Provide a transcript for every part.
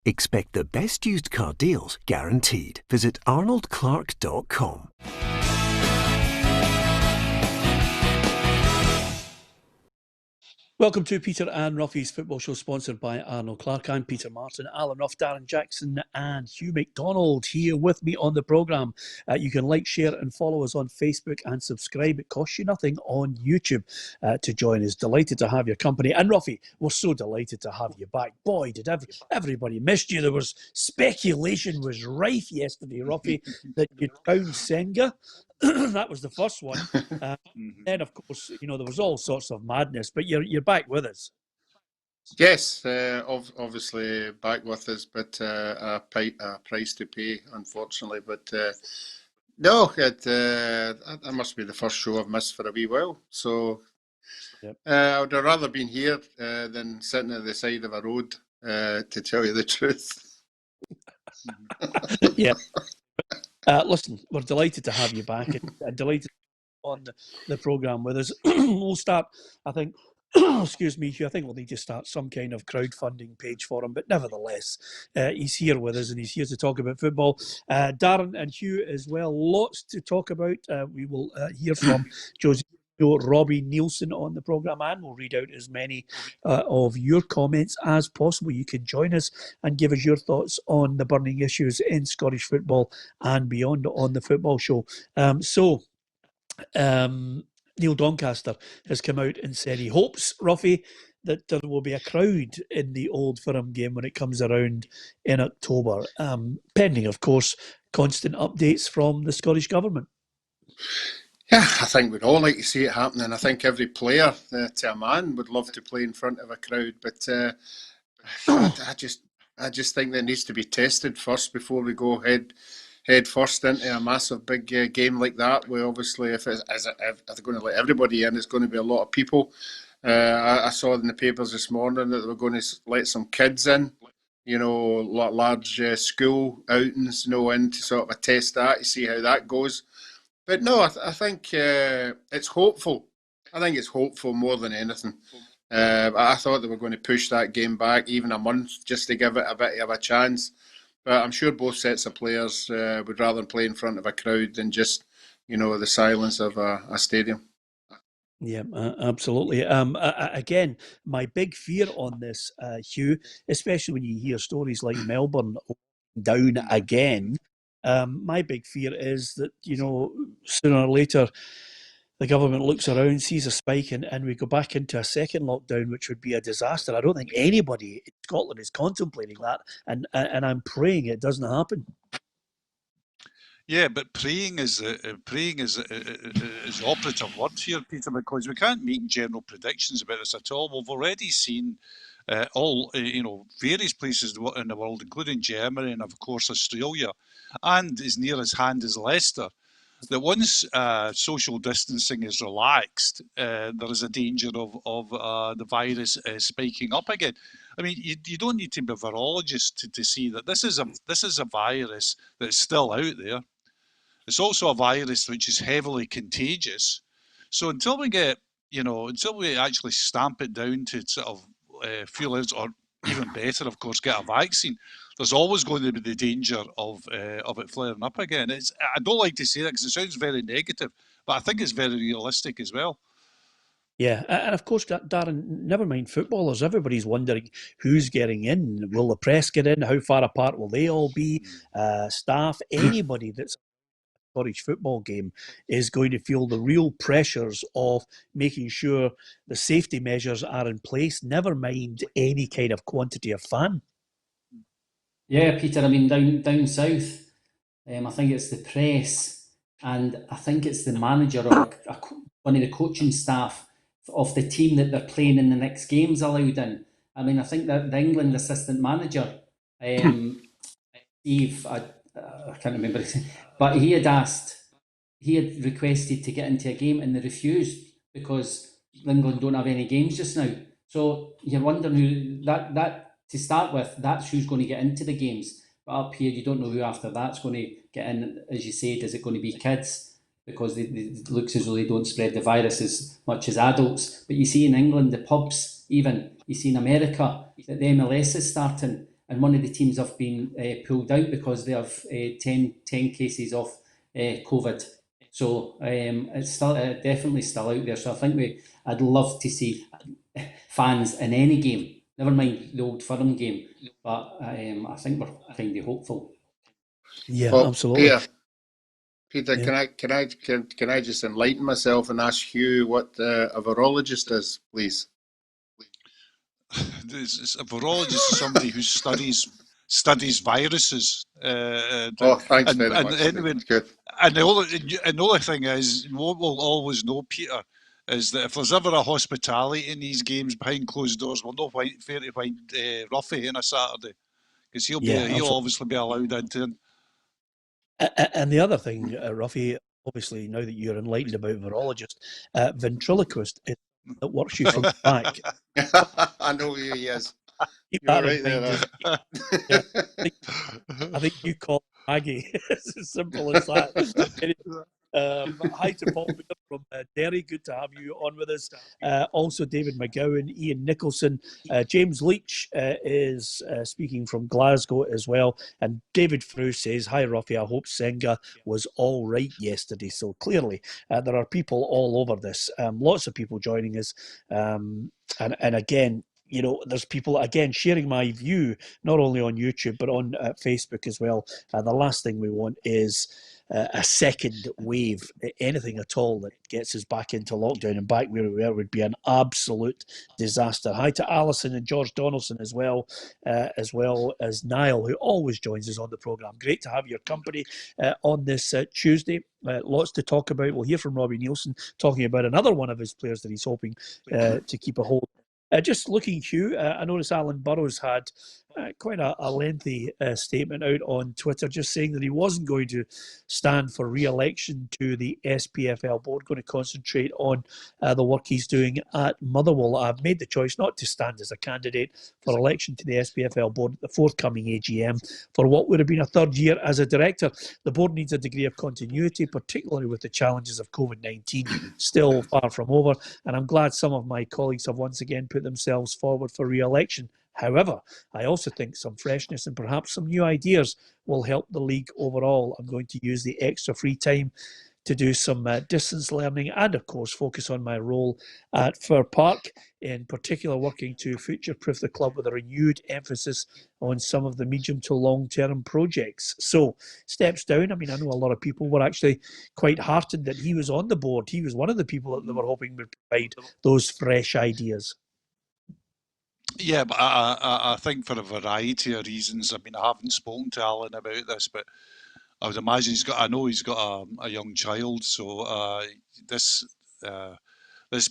Expect the best used car deals guaranteed. Visit arnoldclark.com. Welcome to Peter and Roughie's Football Show, sponsored by Arnold Clark. I'm Peter Martin, Alan Ruff, Darren Jackson and Hugh McDonald here with me on the programme. You can like, share and follow us on Facebook and subscribe. It costs you nothing on YouTube to join us. Delighted to have your company. And Roughie, we're so delighted to have you back. Boy, did everybody missed you. There was speculation was rife yesterday, Roughie, that you'd found Senga. That was the first one. Then, of course, there was all sorts of madness, but you're back with us. Yes, obviously back with us, but a price to pay, unfortunately. But no, that must be the first show I've missed for a wee while. So yep. I would have rather been here than sitting at the side of a road, to tell you the truth. Yeah. Listen, we're delighted to have you back and delighted on the programme with us. We'll start, I think, excuse me, Hugh, I think we'll need to start some kind of crowdfunding page for him, but nevertheless, he's here with us and he's here to talk about football. Darren and Hugh as well, lots to talk about. We will hear from Robbie Neilson on the programme, and we'll read out as many of your comments as possible. You can join us and give us your thoughts on the burning issues in Scottish football and beyond on the Football Show. Neil Doncaster has come out and said he hopes, Roughie, that there will be a crowd in the Old Firm game when it comes around in October, pending, of course, constant updates from the Scottish Government. Yeah, I think we'd all like to see it happening. I think every player, to a man, would love to play in front of a crowd. But I just think that it needs to be tested first before we go head first into a massive big game like that. Where obviously, if they're going to let everybody in, it's going to be a lot of people. I saw in the papers this morning that they were going to let some kids in. Large school outings, in to sort of test that to see how that goes. But no, I think it's hopeful. I think it's hopeful more than anything. I thought they were going to push that game back even a month just to give it a bit of a chance. But I'm sure both sets of players would rather play in front of a crowd than just, the silence of a stadium. Yeah, absolutely. Again, my big fear on this, Hugh, especially when you hear stories like Melbourne down again, my big fear is that, sooner or later, the government looks around, sees a spike, and we go back into a second lockdown, which would be a disaster. I don't think anybody in Scotland is contemplating that, and I'm praying it doesn't happen. Yeah, but praying is the operative word here, Peter, because we can't make general predictions about this at all. We've already seen various places in the world, including Germany and of course Australia, and as near as hand as Leicester, that once social distancing is relaxed, there is a danger of the virus spiking up again. I mean, you don't need to be a virologist to see that this is a virus that's still out there. It's also a virus which is heavily contagious. So until we actually stamp it down to sort of feel out, or even better, of course, get a vaccine, there's always going to be the danger of it flaring up again. I don't like to say that because it sounds very negative, but I think it's very realistic as well. Yeah, and of course, Darren, never mind footballers, everybody's wondering who's getting in. Will the press get in? How far apart will they all be? Staff, anybody that's Scottish football game is going to feel the real pressures of making sure the safety measures are in place, never mind any kind of quantity of fan. Yeah, Peter, I mean, down south, I think it's the press and I think it's the manager or one of the coaching staff of the team that they're playing in the next games allowed in. I mean, I think that the England assistant manager, Steve, I can't remember his name, but he had requested to get into a game and they refused because England don't have any games just now. So you're wondering who that to start with, that's who's going to get into the games. But up here, you don't know who after that's going to get in. As you said, is it going to be kids? Because it looks as though they don't spread the virus as much as adults. But you see in England, the pubs, even, you see in America, that the MLS is starting. and one of the teams have been pulled out because they have 10 cases of COVID. So it's still definitely still out there. So I think I'd love to see fans in any game, never mind the Old Firm game, but I think we're kind of hopeful. Yeah, Well, absolutely. Peter, Yeah. can I just enlighten myself and ask Hugh what a virologist is, please? A virologist is somebody who studies viruses. Thanks very much. Anyway, Good. and the only thing is, what we'll always know, Peter, is that if there's ever a hospitality in these games behind closed doors, we'll know fair to find Roughie on a Saturday, because he'll obviously be allowed into. And the other thing, Roughie, obviously now that you're enlightened about virologist, ventriloquist is that works you from the back. I know who he is. Keep You're that right in mind. there. I think you call Maggie. It's as simple as that. Hi to Paul from Derry. Good to have you on with us. Also, David McGowan, Ian Nicholson, James Leach is speaking from Glasgow as well. And David Frew says, "Hi, Roughie. I hope Senga was all right yesterday." So clearly, there are people all over this. Lots of people joining us. And again, you know, there's people, again, sharing my view, not only on YouTube, but on Facebook as well. The last thing we want is a second wave, anything at all that gets us back into lockdown and back where we were would be an absolute disaster. Hi to Alison and George Donaldson as well as Niall, who always joins us on the programme. Great to have your company on this Tuesday. Lots to talk about. We'll hear from Robbie Neilson talking about another one of his players that he's hoping to keep a hold of. Just looking, Hugh, I noticed Alan Burrows had quite a lengthy statement out on Twitter, just saying that he wasn't going to stand for re-election to the SPFL board, going to concentrate on the work he's doing at Motherwell. I've made the choice not to stand as a candidate for election to the SPFL board at the forthcoming AGM for what would have been a third year as a director. The board needs a degree of continuity, particularly with the challenges of COVID-19 still far from over, and I'm glad some of my colleagues have once again put themselves forward for re-election. However, I also think some freshness and perhaps some new ideas will help the league overall. I'm going to use the extra free time to do some distance learning and, of course, focus on my role at Fir Park, in particular working to future-proof the club with a renewed emphasis on some of the medium to long-term projects. So, steps down. I mean, I know a lot of people were actually quite heartened that he was on the board. He was one of the people that they were hoping would provide those fresh ideas. Yeah, but I think for a variety of reasons. I mean, I haven't spoken to Alan about this, but I would imagine I know he's got a young child, so this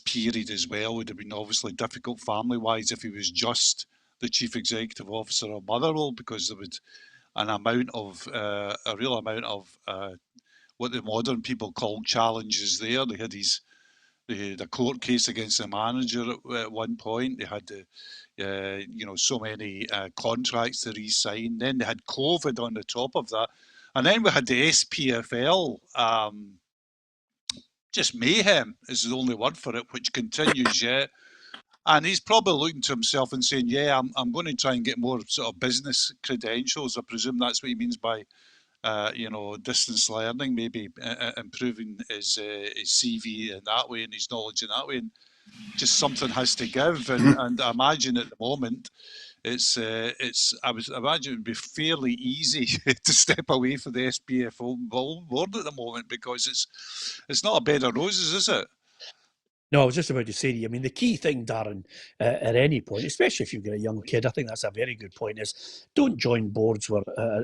period as well would have been obviously difficult family-wise if he was just the chief executive officer of Motherwell, because there would a real amount of what the modern people call challenges there. They had the court case against the manager at one point. They had so many contracts to re-sign. Then they had COVID on the top of that. And then we had the SPFL, just mayhem is the only word for it, which continues yet. And he's probably looking to himself and saying, yeah, I'm going to try and get more sort of business credentials. I presume that's what he means by distance learning, maybe improving his CV in that way and his knowledge in that way. And just something has to give. And I imagine at the moment, I would imagine it would be fairly easy to step away from the SPFL board at the moment, because it's not a bed of roses, is it? No, I was just about to say to you, I mean, the key thing, Darren, at any point, especially if you've got a young kid, I think that's a very good point, is don't join boards where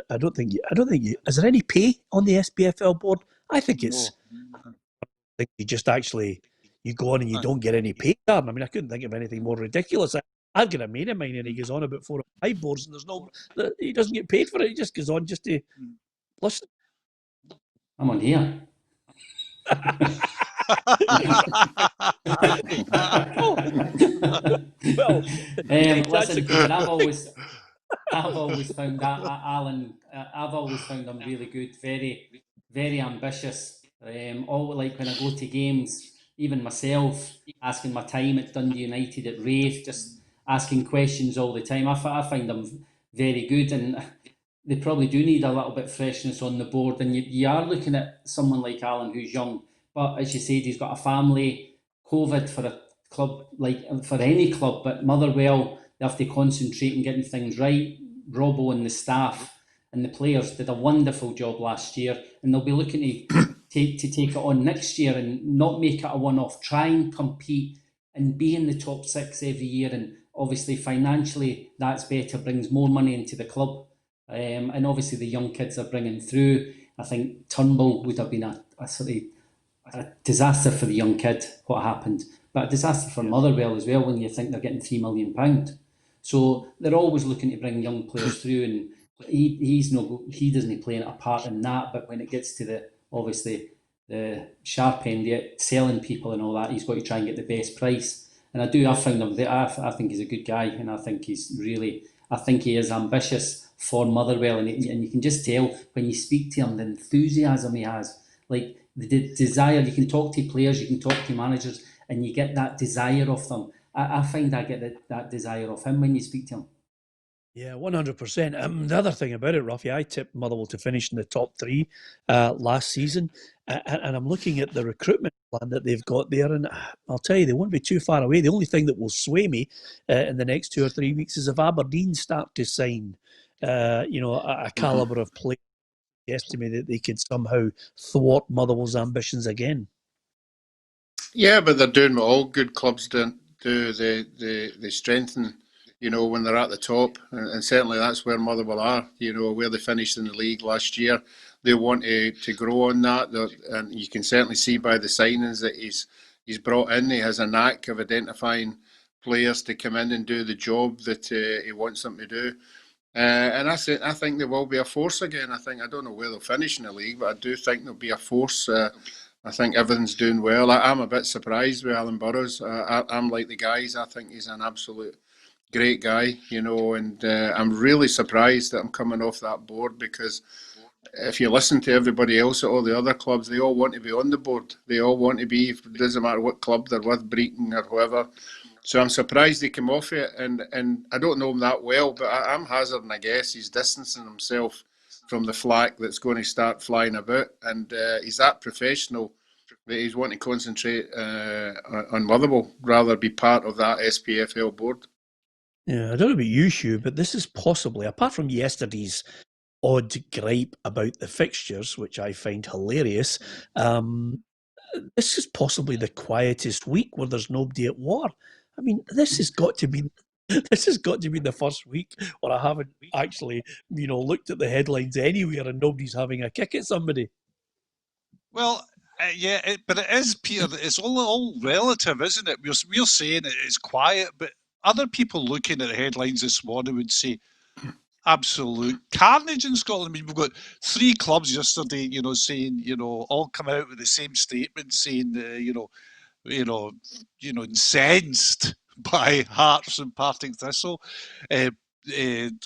I don't think is there any pay on the SPFL board? I think it's, I think you just actually, you go on and you don't get any pay, Darren. I mean, I couldn't think of anything more ridiculous. I've got a mate of mine and he goes on about 4 or 5 boards and he doesn't get paid for it. He just goes on just to listen. I'm on here. Well, listen, Peter, I've always found that Alan. I've always found him really good, very, very ambitious. All like when I go to games, even myself, asking my time at Dundee United, at Raith, just asking questions all the time. I find him very good, and they probably do need a little bit of freshness on the board. And you are looking at someone like Alan, who's young, but as you said, he's got a family. COVID for a club, like for any club, but Motherwell, they have to concentrate on getting things right. Robbo and the staff and the players did a wonderful job last year, and they'll be looking to take it on next year and not make it a one-off. Try and compete and be in the top 6 every year, and obviously financially that's better, brings more money into the club. And obviously the young kids are bringing through. I think Turnbull would have been a sort of a disaster for the young kid, what happened, but a disaster for Motherwell as well when you think they're getting £3 million. So they're always looking to bring young players through, and he doesn't play a part in that. But when it gets to the sharp end, selling people and all that, he's got to try and get the best price. And I found him there. I think he's a good guy, and I think he is ambitious for Motherwell, and you can just tell when you speak to him the enthusiasm he has, like the desire. You can talk to players, you can talk to managers, and you get that desire of them. I find I get that desire of him when you speak to him. Yeah, 100%. The other thing about it, Roughie, I tipped Motherwell to finish in the top 3 last season, and I'm looking at the recruitment plan that they've got there, and I'll tell you, they won't be too far away. The only thing that will sway me in the next 2 or 3 weeks is if Aberdeen start to sign, a calibre of player. Yes, to me that they could somehow thwart Motherwell's ambitions again. Yeah, but they're doing what all good clubs do. They strengthen, when they're at the top, and certainly that's where Motherwell are. Where they finished in the league last year, they want to grow on that, and you can certainly see by the signings that he's brought in. He has a knack of identifying players to come in and do the job that he wants them to do. And I think they will be a force again. I don't know where they'll finish in the league, but I do think they'll be a force. I think everything's doing well. I'm a bit surprised with Alan Burrows. I'm like the guys. I think he's an absolute great guy, and I'm really surprised that I'm coming off that board, because if you listen to everybody else at all the other clubs, they all want to be on the board. They all want to be, it doesn't matter what club they're with, Breaton or whoever. So I'm surprised he came off it, and I don't know him that well, but I'm hazarding a guess he's distancing himself from the flack that's going to start flying about, and he's that professional that he's wanting to concentrate on Motherwell rather be part of that SPFL board. Yeah, I don't know about you, Hugh, but this is possibly, apart from yesterday's odd gripe about the fixtures, which I find hilarious, this is possibly the quietest week where there's nobody at war. I mean, this has got to be the first week where I haven't actually, looked at the headlines anywhere and nobody's having a kick at somebody. Well, but it is, Peter. It's all relative, isn't it? We're saying it's quiet, but other people looking at the headlines this morning would say absolute carnage in Scotland. I mean, we've got 3 clubs yesterday, saying, all come out with the same statement, saying, incensed by Hearts and Partick Thistle.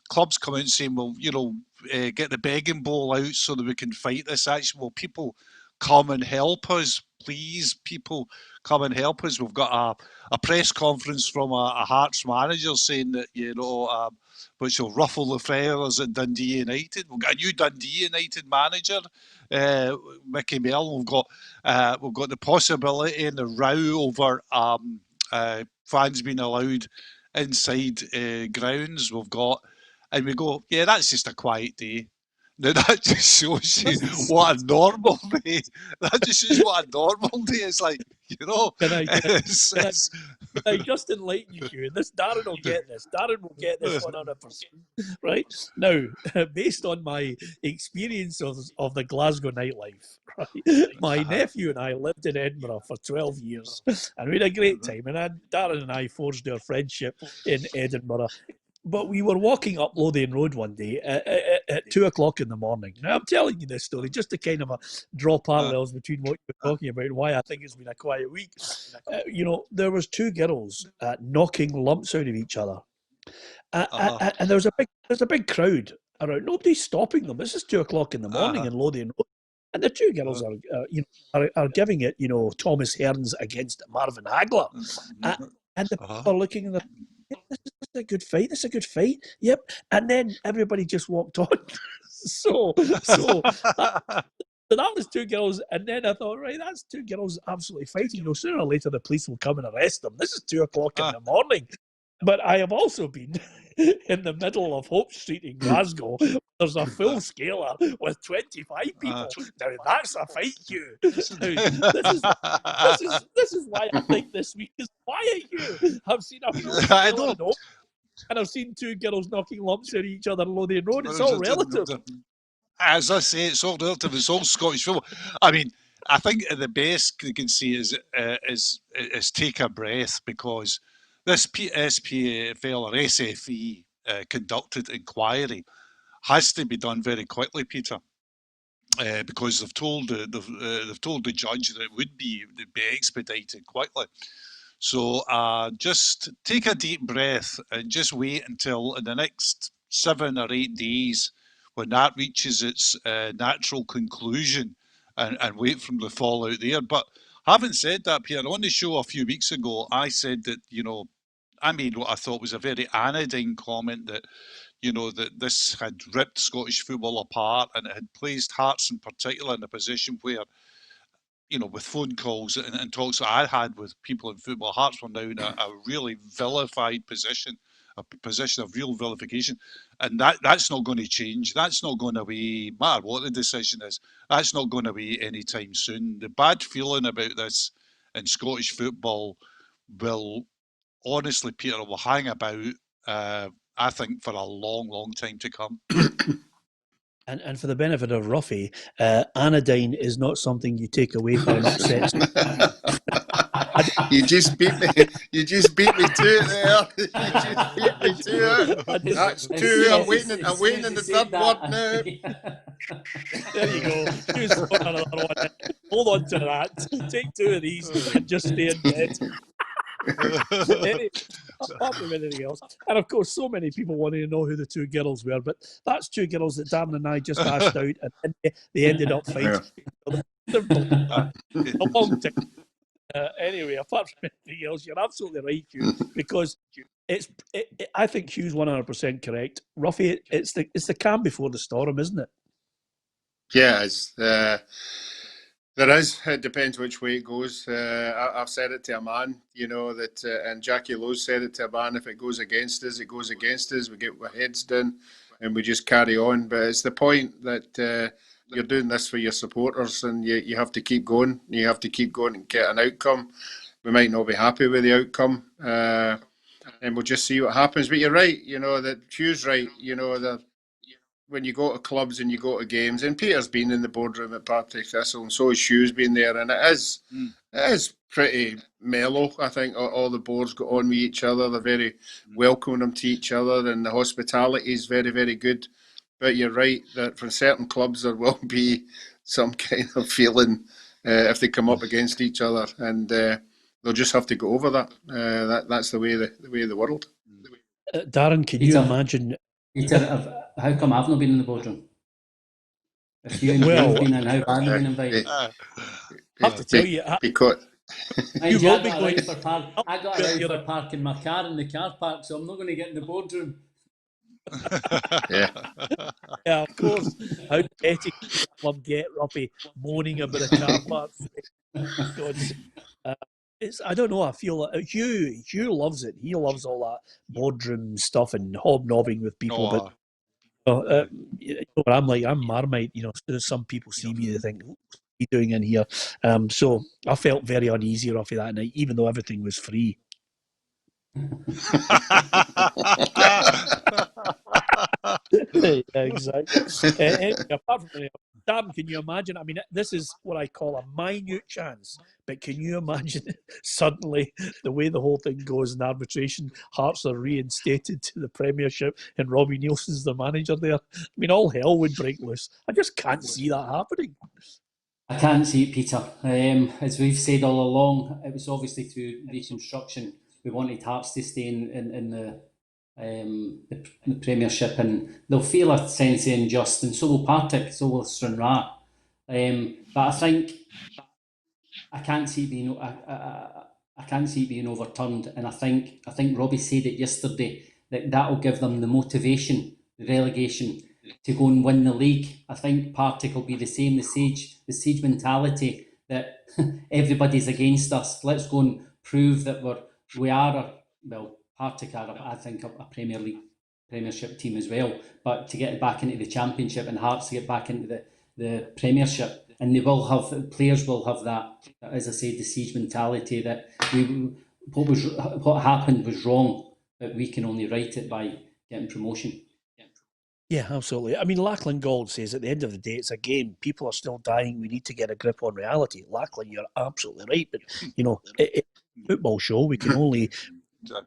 Clubs come out saying, well, get the begging bowl out so that we can fight this action. Well, people come and help us, please. People come and help us. We've got a press conference from a Hearts manager saying that, which will ruffle the feathers at Dundee United. We've got a new Dundee United manager, Mickey Mellon. We've got the possibility in the row over fans being allowed inside grounds. And we go, yeah, that's just a quiet day. Now that just shows you what a normal day. That just shows what a normal day is like. Can I just enlighten you, Hugh? Darren will get this. Darren will get this 100%. Right? Now, based on my experience of the Glasgow nightlife, right, my nephew and I lived in Edinburgh for 12 years, and we had a great time. And Darren and I forged our friendship in Edinburgh. But we were walking up Lothian Road one day at 2 o'clock in the morning. Now, I'm telling you this story just to kind of draw parallels between what you were talking about and why I think it's been a quiet week. There was 2 girls knocking lumps out of each other. And there's a big crowd around. Nobody's stopping them. This is 2 o'clock in the morning in Lothian Road. And the 2 girls are giving it, Thomas Hearns against Marvin Hagler. And the people are looking at them. a good fight. This is a good fight. Yep. And then everybody just walked on. so that was two girls, and then I thought, right, that's two girls absolutely fighting. Sooner or later the police will come and arrest them. This is 2:00 in the morning. But I have also been in the middle of Hope Street in Glasgow. There's a full scaler with 25 people. Now that's a fight, Hugh. This is why I think this week is quiet, Hugh. I've seen a full scaler in Hope, and I've seen two girls knocking lumps at each other on Lothian Road. It's all relative. As I say, it's all relative. It's all Scottish football. I mean, I think the best you can see is take a breath, because this SPFL or SFE conducted inquiry has to be done very quickly, Peter, because they've told the judge that it would be expedited quickly. So just take a deep breath and just wait until in the next 7 or 8 days, when that reaches its natural conclusion, and wait from the fallout there. But having said that, Pierre, on the show a few weeks ago, I said that, I made what I thought was a very anodyne comment that, that this had ripped Scottish football apart, and it had placed Hearts in particular in a position where, with phone calls and talks that I had with people in football, Hearts were now in a really vilified position, a position of real vilification. And that's not going to change. That's not going away, no matter what the decision is. That's not going away anytime soon. The bad feeling about this in Scottish football will, honestly, Peter, will hang about, I think, for a long, long time to come. And for the benefit of Roughie, anodyne is not something you take away for an upset. You just beat me. You just beat me to it there. You just beat me to it. That's two. I'm waiting in the third word now. There you go. Another one. Hold on to that. Take 2 of these and just stay in bed. Apart from anything else. And of course, so many people wanting to know who the two girls were, but that's two girls that Darren and I just asked out, and they ended up fighting. Yeah. A long time. Anyway, apart from anything else, you're absolutely right, Hugh, because I think Hugh's 100% correct. Roughie, it's the calm before the storm, isn't it? Yeah, there is. It depends which way it goes. I've said it to a man, that, and Jackie Lowe's said it to a man, if it goes against us, it goes against us. We get our heads down and we just carry on. But it's the point that you're doing this for your supporters, and you have to keep going. You have to keep going and get an outcome. We might not be happy with the outcome, and we'll just see what happens. But you're right, that Hugh's right, that when you go to clubs and you go to games, and Peter's been in the boardroom at Partick Thistle, and so has Hugh's been there, and it is pretty mellow. I think all the boards got on with each other. They're very welcoming to each other, and the hospitality is very, very good. But you're right that for certain clubs there will be some kind of feeling if they come up against each other, and they'll just have to go over that. That's the way of the world. Darren, can you imagine? Peter, how come I've not been in the boardroom? If you and Hugh been in, how have you been invited? I have to tell you, because you will be going for park. I got around for parking my car in the car park, so I'm not going to get in the boardroom. Yeah, of course. How petty club get Robbie moaning about a car park? I don't know. I feel like Hugh loves it. He loves all that boardroom stuff and hobnobbing with people. But I'm like, I'm Marmite. Some people see me, they think, "What's he doing in here?" So I felt very uneasy off of that night, even though everything was free. Yeah, exactly. Anyway, apart from that, Darren, can you imagine? I mean, this is what I call a minute chance, but can you imagine suddenly the way the whole thing goes in arbitration, Hearts are reinstated to the Premiership and Robbie Neilson's the manager there? I mean, all hell would break loose. I just can't see that happening. I can't see it, Peter. As we've said all along, it was obviously through reconstruction. We wanted Hearts to stay in the Premiership, and they'll feel a sense of injustice, and so will Partick, so will Stranraer. But I think I can't see it being overturned, and I think Robbie said it yesterday that'll give them the motivation, the relegation, to go and win the league. I think Partick will be the same, the siege mentality that everybody's against us. Let's go and prove that Partick are, I think, a Premier League, Premiership team as well. But to get back into the Championship and Hearts to get back into the Premiership, and players will have that, as I said, the siege mentality that what happened was wrong, but we can only right it by getting promotion. Yeah, absolutely. I mean, Lachlan Gold says at the end of the day, it's a game. People are still dying. We need to get a grip on reality. Lachlan, you're absolutely right. But, it's a football show. We can only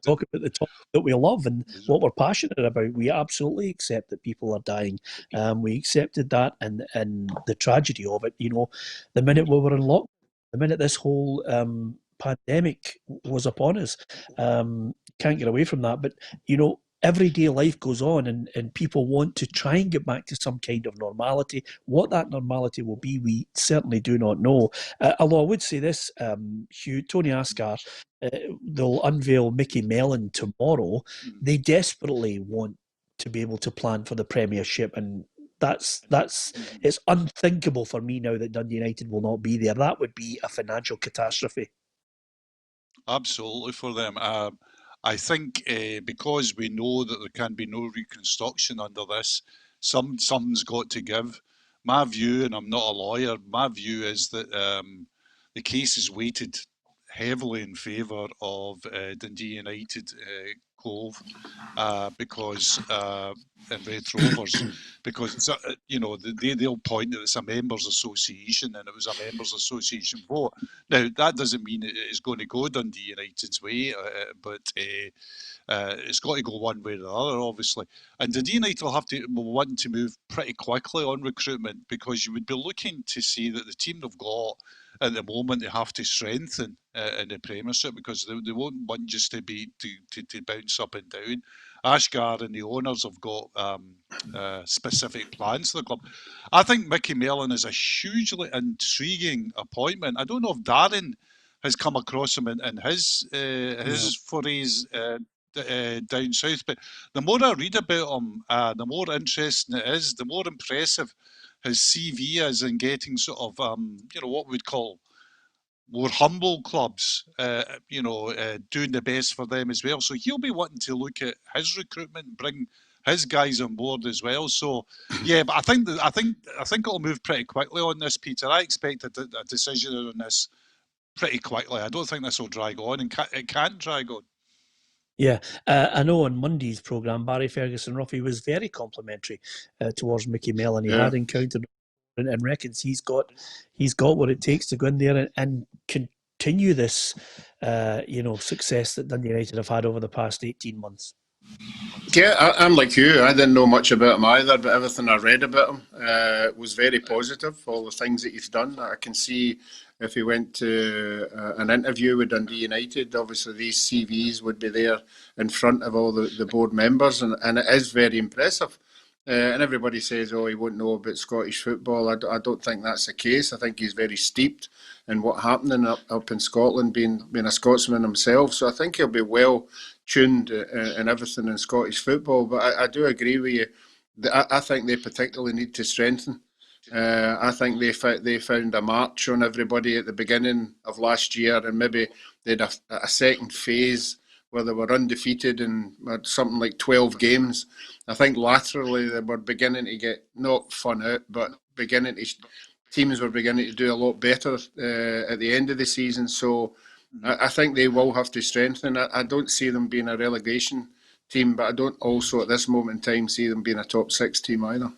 talk about the topic that we love and what we're passionate about. We absolutely accept that people are dying. We accepted that and the tragedy of it. The minute we were in lockdown, the minute this whole pandemic was upon us, can't get away from that. But, everyday life goes on and people want to try and get back to some kind of normality. What that normality will be, we certainly do not know. Although I would say this, Hugh, Tony Ascar, they'll unveil Mickey Mellon tomorrow. They desperately want to be able to plan for the Premiership, and it's unthinkable for me now that Dundee United will not be there. That would be a financial catastrophe. Absolutely for them. I think because we know that there can be no reconstruction under this, something's got to give. My view, and I'm not a lawyer, my view is that the case is weighted heavily in favour of Dundee United Cove because and Red Rovers, because it's they'll point that it's a members' association and it was a members' association vote. Now that doesn't mean it's going to go Dundee United's way, but it's got to go one way or the other, obviously. And Dundee United will want to move pretty quickly on recruitment, because you would be looking to see that the team they've got at the moment, they have to strengthen in the Premiership, because they won't want just to bounce up and down. Ashgar and the owners have got specific plans for the club. I think Mickey Mellon is a hugely intriguing appointment. I don't know if Darren has come across him in his forays down south, but the more I read about him, the more interesting it is, the more impressive his CV is in getting sort of what we'd call more humble clubs, doing the best for them as well. So he'll be wanting to look at his recruitment, bring his guys on board as well. So yeah, but I think it'll move pretty quickly on this, Peter. I expect a decision on this pretty quickly. I don't think this will drag on, and it can't drag on. Yeah, I know on Monday's programme, Barry Ferguson, Roughie, was very complimentary towards Mickey Mellon. He had encountered and reckons he's got what it takes to go in there and continue this success that Dundee United have had over the past 18 months. Yeah, I'm like you. I didn't know much about him either, but everything I read about him was very positive. All the things that he's done, I can see if he went to an interview with Dundee United, obviously these CVs would be there in front of all the board members, and it is very impressive. And everybody says, oh, he won't know about Scottish football. I don't think that's the case. I think he's very steeped in what happened up in Scotland, being a Scotsman himself. So I think he'll be well tuned in everything in Scottish football. But I do agree with you. I think they particularly need to strengthen. I think they found a march on everybody at the beginning of last year, and maybe they had a second phase where they were undefeated and had something like 12 games. I think laterally they were beginning to get, not fun out, but teams were beginning to do a lot better at the end of the season. So I think they will have to strengthen. I don't see them being a relegation team, but I don't also at this moment in time see them being a top 6 team either.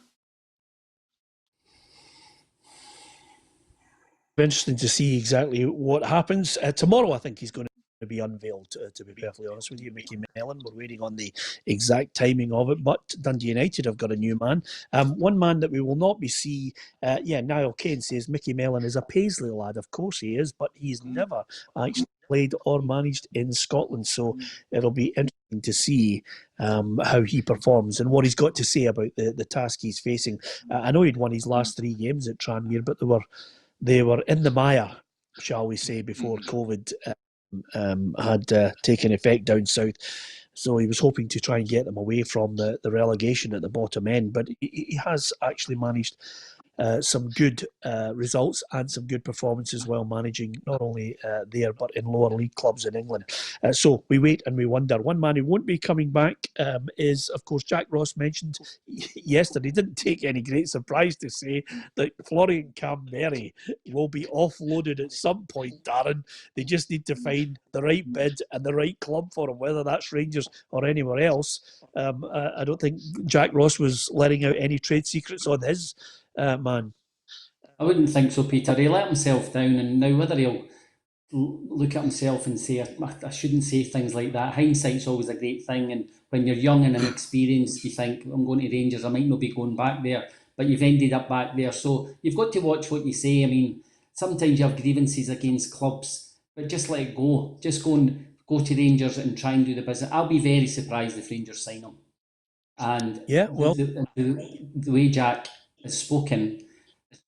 Interesting to see exactly what happens. Tomorrow, I think he's going to be unveiled, to be perfectly honest with you, Mickey Mellon. We're waiting on the exact timing of it, but Dundee United have got a new man. One man that we will not be see, Niall Kane says Mickey Mellon is a Paisley lad. Of course he is, but he's never actually played or managed in Scotland, so it'll be interesting to see how he performs and what he's got to say about the task he's facing. I know he'd won his last 3 games at Tranmere, but they were in the mire, shall we say, before COVID had taken effect down south. So he was hoping to try and get them away from the relegation at the bottom end. But he has actually managed some good results and some good performances while managing not only there but in lower league clubs in England. So we wait and we wonder. One man who won't be coming back is, of course, Jack Ross mentioned yesterday. Didn't take any great surprise to say that Florian Camberry will be offloaded at some point, Darren. They just need to find the right bid and the right club for him, whether that's Rangers or anywhere else. I don't think Jack Ross was letting out any trade secrets on his man. I wouldn't think so, Peter. He let himself down, and now whether he'll look at himself and say, I shouldn't say things like that. Hindsight's always a great thing, and when you're young and inexperienced, you think, I'm going to Rangers, I might not be going back there, but you've ended up back there. So you've got to watch what you say. I mean, sometimes you have grievances against clubs, but just let it go. Just go to Rangers and try and do the business. I'll be very surprised if Rangers sign him. And yeah, well, the way Jack has spoken,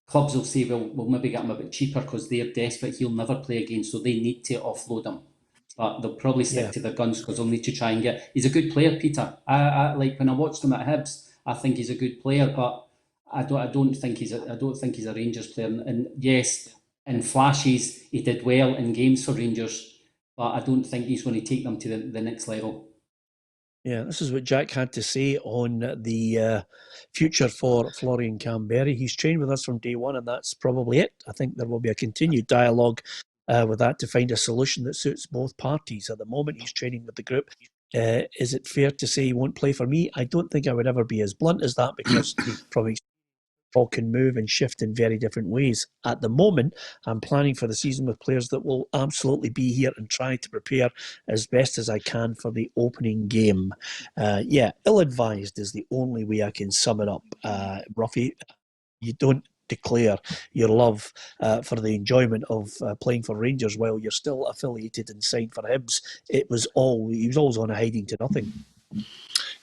clubs will say, well, we'll maybe get him a bit cheaper because they're desperate. He'll never play again, so they need to offload him. But they'll probably stick to their guns because they'll need to try and get. He's a good player, Peter. I like when I watched him at Hibs. I think he's a good player, but I don't think he's a Rangers player. And yes, in flashes, he did well in games for Rangers, but I don't think he's going to take them to the next level. Yeah, this is what Jack had to say on the future for Florian Camberry. He's trained with us from day one, and that's probably it. I think there will be a continued dialogue with that to find a solution that suits both parties. At the moment, he's training with the group. Is it fair to say he won't play for me? I don't think I would ever be as blunt as that because probably football can move and shift in very different ways. At the moment, I'm planning for the season with players that will absolutely be here and try to prepare as best as I can for the opening game. Ill-advised is the only way I can sum it up. Roughie, you don't declare your love for the enjoyment of playing for Rangers while you're still affiliated and signed for Hibs. He was always on a hiding to nothing.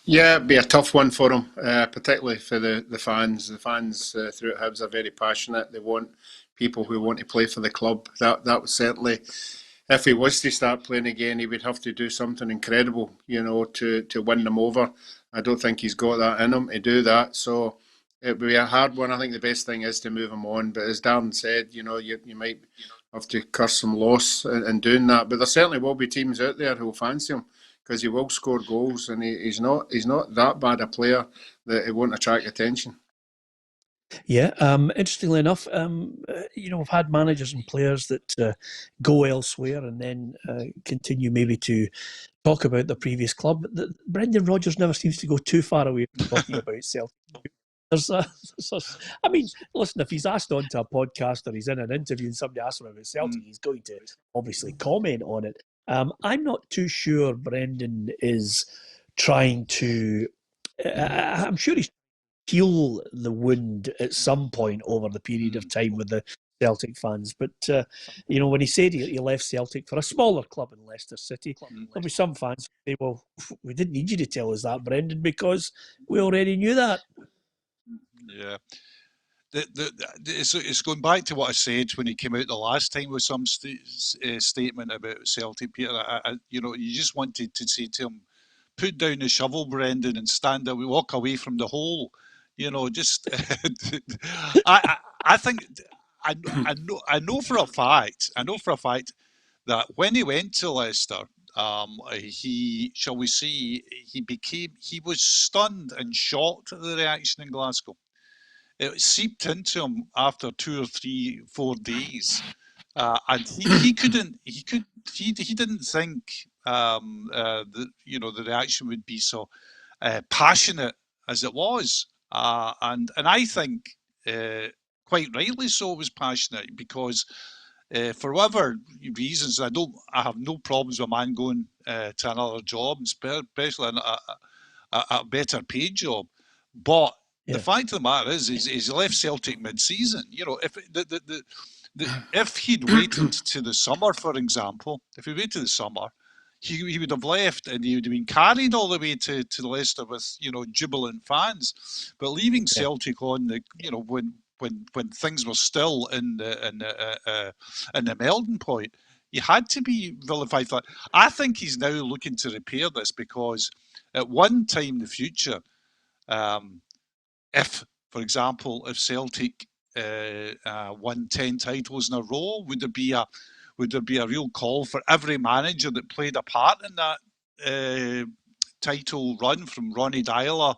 Yeah, it'd be a tough one for him, particularly for the fans. The fans throughout Hibs are very passionate. They want people who want to play for the club. That was certainly, if he was to start playing again, he would have to do something incredible, to win them over. I don't think he's got that in him to do that. So it would be a hard one. I think the best thing is to move him on. But as Darren said, you might have to curse some loss in doing that. But there certainly will be teams out there who will fancy him, because he will score goals, and he's not that bad a player that it won't attract attention. Yeah, interestingly enough, we've had managers and players that go elsewhere and then continue maybe to talk about the previous club. Brendan Rodgers never seems to go too far away from talking about Celtic. Listen, if he's asked onto a podcast or he's in an interview and somebody asks him about Celtic, he's going to obviously comment on it. I'm not too sure Brendan is trying to... I'm sure he's heal the wound at some point over the period of time with the Celtic fans. But, when he said he left Celtic for a smaller club in Leicester City, there'll be some fans who say, well, we didn't need you to tell us that, Brendan, because we already knew that. Yeah. It's going back to what I said when he came out the last time with some statement about Celtic, Peter. You just wanted to say to him, put down the shovel, Brendan, and walk away from the hole. Just I think I know for a fact that when he went to Leicester, he was stunned and shocked at the reaction in Glasgow. It seeped into him after 2 or 3, 4 days, and he didn't think the reaction would be so passionate as it was, and I think quite rightly so it was passionate, because for whatever reasons, I have no problems with a man going to another job, especially a better paid job, but the fact of the matter is he left Celtic mid-season. If he'd waited to the summer, for example, he would have left and he would have been carried all the way to Leicester with jubilant fans. But leaving Celtic on when things were still in the melting point, he had to be vilified for that. I think he's now looking to repair this, because at one time in the future, if, for example, if Celtic won 10 titles in a row, would there be a real call for every manager that played a part in that title run, from Ronnie Dyler,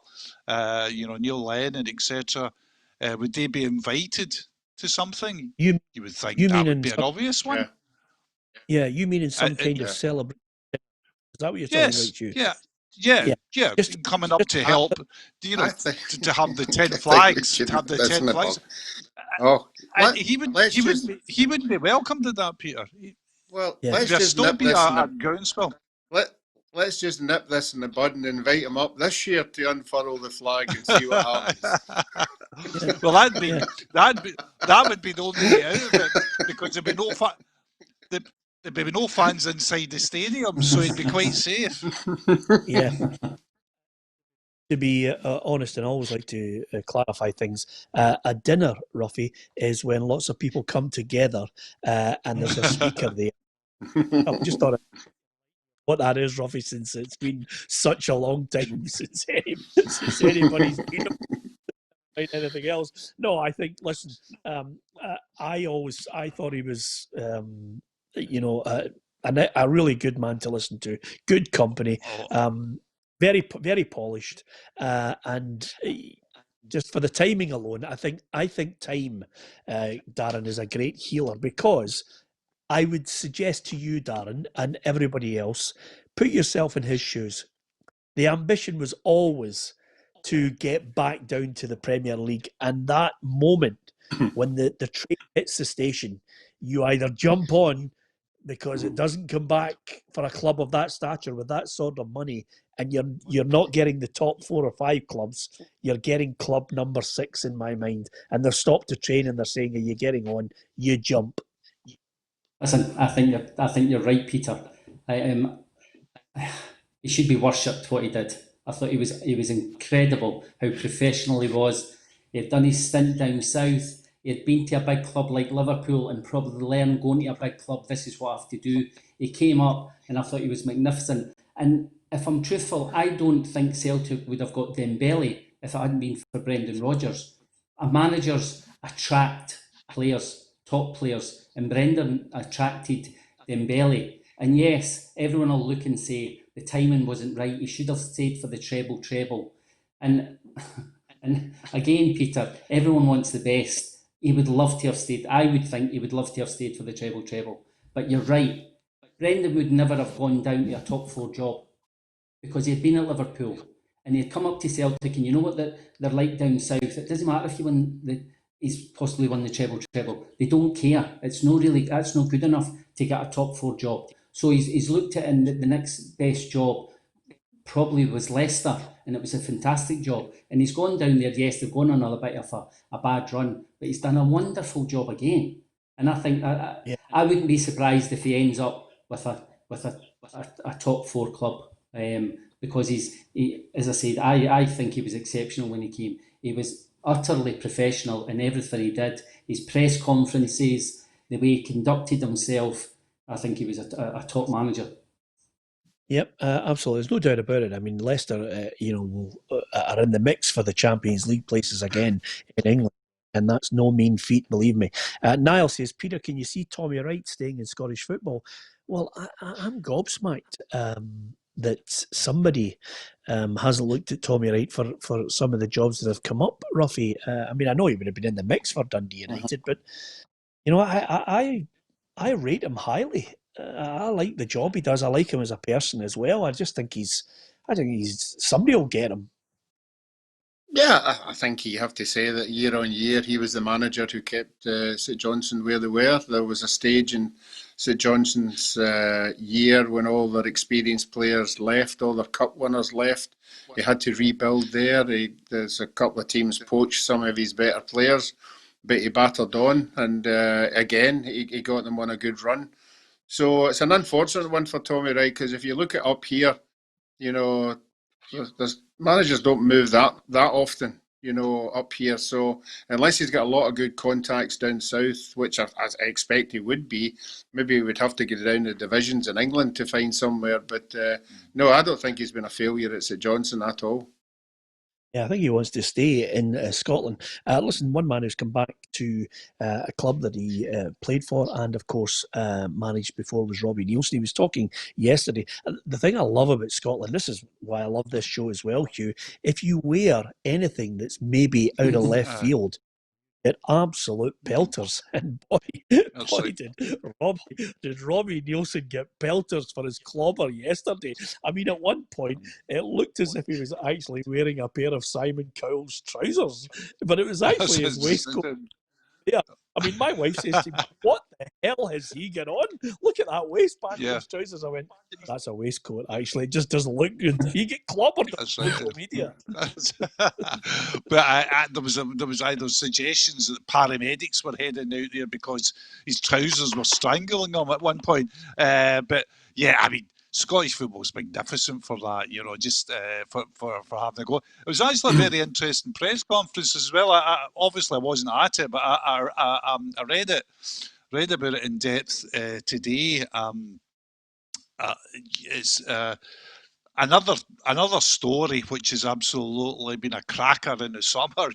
Neil Lennon, etc.? Would they be invited to something? You would think that would be an obvious one. Yeah, you mean in some kind of celebration? Is that what you're talking about, Hugh? Yeah. Just coming up to help, to have the 10 flags, to have the 10 flags. He wouldn't be welcomed at that, Peter. Let's just still be a groundswell. Let's just nip this in the bud and invite him up this year to unfurl the flag and see what happens. Well, that would be the only way out of it, because there'd be no fans inside the stadium, so it'd be quite safe. Yeah. To be honest, and I always like to clarify things, a dinner, Roughie, is when lots of people come together and there's a speaker there. I just thought what that is, Roughie, since it's been such a long time since anybody's been anything else. No, I think, listen, I thought he was, a really good man to listen to, good company, very, very polished, and just for the timing alone, I think time, Darren, is a great healer, because I would suggest to you, Darren, and everybody else, put yourself in his shoes. The ambition was always to get back down to the Premier League, and that moment when the train hits the station, you either jump on, because it doesn't come back for a club of that stature with that sort of money, and you're not getting the top 4 or 5 clubs, you're getting club number 6 in my mind, and they're stopped to train and they're saying, are you getting on? You jump. Listen, I think you're right, Peter. He should be worshipped, what he did. I thought he was incredible how professional he was. He had done his stint down south. He had been to a big club like Liverpool and probably learned, going to a big club, this is what I have to do. He came up and I thought he was magnificent. And if I'm truthful, I don't think Celtic would have got Dembele if it hadn't been for Brendan Rodgers. Managers attract players, top players, and Brendan attracted Dembele. And yes, everyone will look and say the timing wasn't right. He should have stayed for the treble. And again, Peter, everyone wants the best. He would love to have stayed. I would think he would love to have stayed for the treble. But you're right. Brendan would never have gone down to a top 4 job, because he had been at Liverpool and he had come up to Celtic, and you know what they're like down south. It doesn't matter if you win he's possibly won the treble. They don't care. That's not good enough to get a top 4 job. So he's looked at it, and the next best job probably was Leicester, and it was a fantastic job. And he's gone down there. Yes, they've gone on a bit of a bad run, but he's done a wonderful job again. And I think I wouldn't be surprised if he ends up with a top 4 club, because he, as I said, I think he was exceptional when he came. He was utterly professional in everything he did. His press conferences, the way he conducted himself, I think he was a top manager. Yep, absolutely. There's no doubt about it. I mean, Leicester, are in the mix for the Champions League places again in England, and that's no mean feat, believe me. Niall says, Peter, can you see Tommy Wright staying in Scottish football? Well, I'm gobsmacked that somebody hasn't looked at Tommy Wright for some of the jobs that have come up, Roughie. I mean, I know he would have been in the mix for Dundee United, but, I rate him highly. I like the job he does. I like him as a person as well. I think he's somebody will get him. Yeah, I think you have to say that year on year he was the manager who kept St Johnstone where they were. There was a stage in St Johnstone's year when all their experienced players left, all their cup winners left. He had to rebuild there. There's a couple of teams poached some of his better players, but he battered on, and again he got them on a good run. So it's an unfortunate one for Tommy Wright, because if you look at up here, there's managers don't move that often. up here. So unless he's got a lot of good contacts down south, which I expect he would be, maybe he would have to get down the divisions in England to find somewhere. But no, I don't think he's been a failure at St Johnstone at all. Yeah, I think he wants to stay in Scotland. Listen, one man who's come back to a club that he played for and, of course, managed before was Robbie Neilson. He was talking yesterday. The thing I love about Scotland, this is why I love this show as well, Hugh, if you wear anything that's maybe out of left field, it absolute pelters. And boy, did Robbie Neilson get pelters for his clobber yesterday. I mean, at one point, it looked as if he was actually wearing a pair of Simon Cowell's trousers, but it was actually his waistcoat. Yeah. I mean, my wife says to me, what the hell has he got on? Look at that waistband of his trousers. I went, that's a waistcoat, actually. It just doesn't look good. You get clobbered on social media. But there was either suggestions that paramedics were heading out there because his trousers were strangling him at one point. But yeah, I mean, Scottish football's magnificent for that, just for having a go. It was actually a very interesting press conference as well. Obviously I wasn't at it, but I read about it in depth today. It's another story which has absolutely been a cracker in the summer.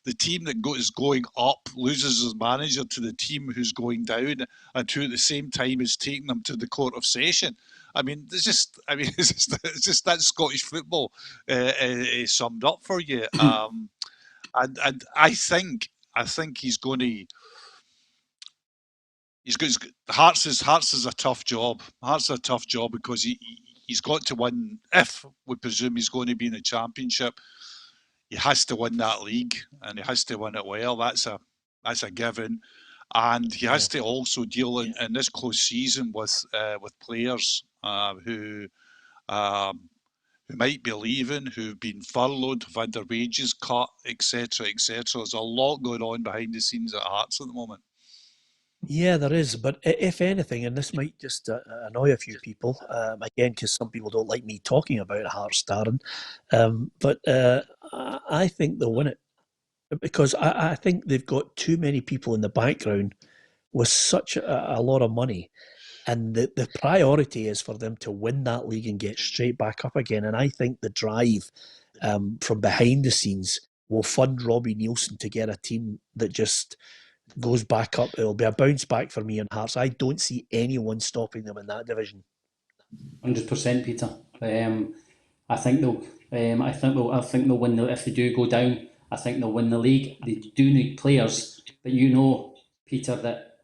The team that is going up loses his manager to the team who's going down, and who at the same time is taking them to the court of session. I mean, it's just that Scottish football is summed up for you. And I think he's going to. Hearts is a tough job. Hearts is a tough job because he's got to win. If we presume he's going to be in the Championship, he has to win that league, and he has to win it well. That's a given, and he has to also deal in this close season with players who might be leaving, who've been furloughed, have had their wages cut, etc., etc. There's a lot going on behind the scenes at Hearts at the moment. Yeah, there is. But if anything, and this might just annoy a few people, again, because some people don't like me talking about Hearts, Darren, but I think they'll win it. Because I think they've got too many people in the background with such a lot of money. And the priority is for them to win that league and get straight back up again. And I think the drive from behind the scenes will fund Robbie Neilson to get a team that just goes back up. It'll be a bounce back for me and Hearts. I don't see anyone stopping them in that division. 100%, Peter. I think they'll win. If they do go down, I think they'll win the league. They do need players, but Peter, that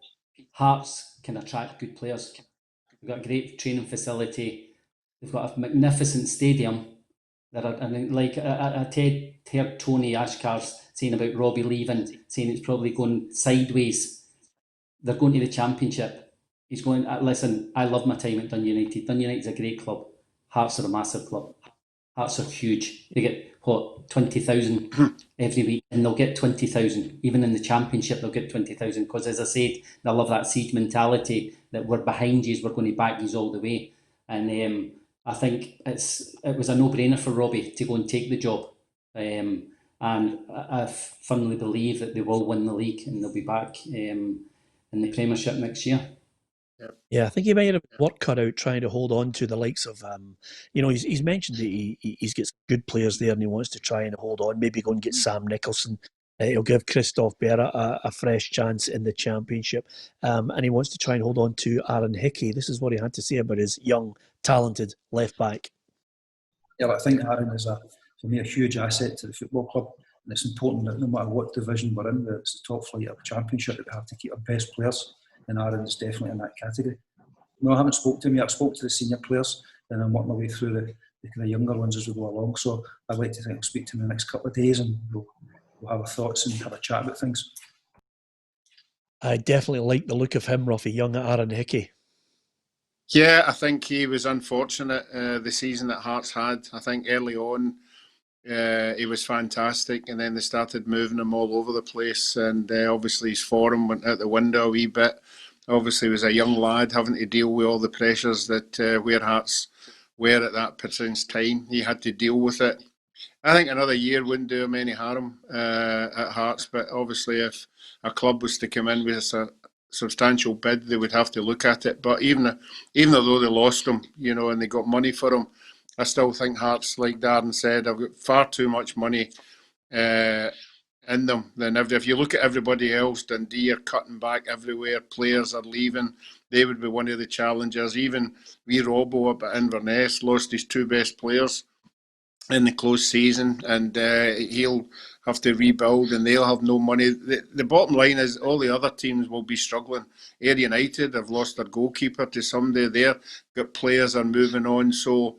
Hearts can attract good players. They've got a great training facility. They've got a magnificent stadium. I heard Tony Ashcars saying about Robbie leaving, saying it's probably going sideways. They're going to the Championship. He's going. Listen, I love my time at Dun United. Dun United's a great club. Hearts are a massive club. Hearts are huge. They get 20,000 every week, and they'll get 20,000 even in the Championship. They'll get 20,000 because, as I said, they love that siege mentality that we're behind you, we're going to back you all the way. And I think it was a no-brainer for Robbie to go and take the job. And I firmly believe that they will win the league and they'll be back in the Premiership next year. Yeah, I think he might have work cut out trying to hold on to the likes of, he's mentioned that he's got some good players there and he wants to try and hold on, maybe go and get Sam Nicholson. He'll give Christophe Berra a fresh chance in the Championship. And he wants to try and hold on to Aaron Hickey. This is what he had to say about his young, talented left back. Yeah, I think Aaron is for me a huge asset to the football club. And it's important that no matter what division we're in, whether it's the top flight of the Championship, that we have to keep our best players. And Aaron is definitely in that category. No, I haven't spoken to him yet. I've spoken to the senior players and I'm working my way through the kind of younger ones as we go along. So I'd like to think I'll speak to him in the next couple of days and we'll have our thoughts and have a chat about things. I definitely like the look of him, Roughie, young Aaron Hickey. Yeah, I think he was unfortunate the season that Hearts had. I think early on he was fantastic and then they started moving him all over the place and obviously his form went out the window a wee bit. Obviously he was a young lad having to deal with all the pressures that where Hearts were at that particular time. He had to deal with it. I think another year wouldn't do him any harm at Hearts, but obviously if a club was to come in with a substantial bid, they would have to look at it. But even though they lost him, and they got money for him, I still think Hearts, like Darren said, have got far too much money in them. Then if you look at everybody else, Dundee are cutting back everywhere, players are leaving. They would be one of the challengers. Even wee Robbo up at Inverness lost his two best players in the close season, and he'll have to rebuild, and they'll have no money. The bottom line is all the other teams will be struggling. Ayr United have lost their goalkeeper to somebody there. Got players are moving on, so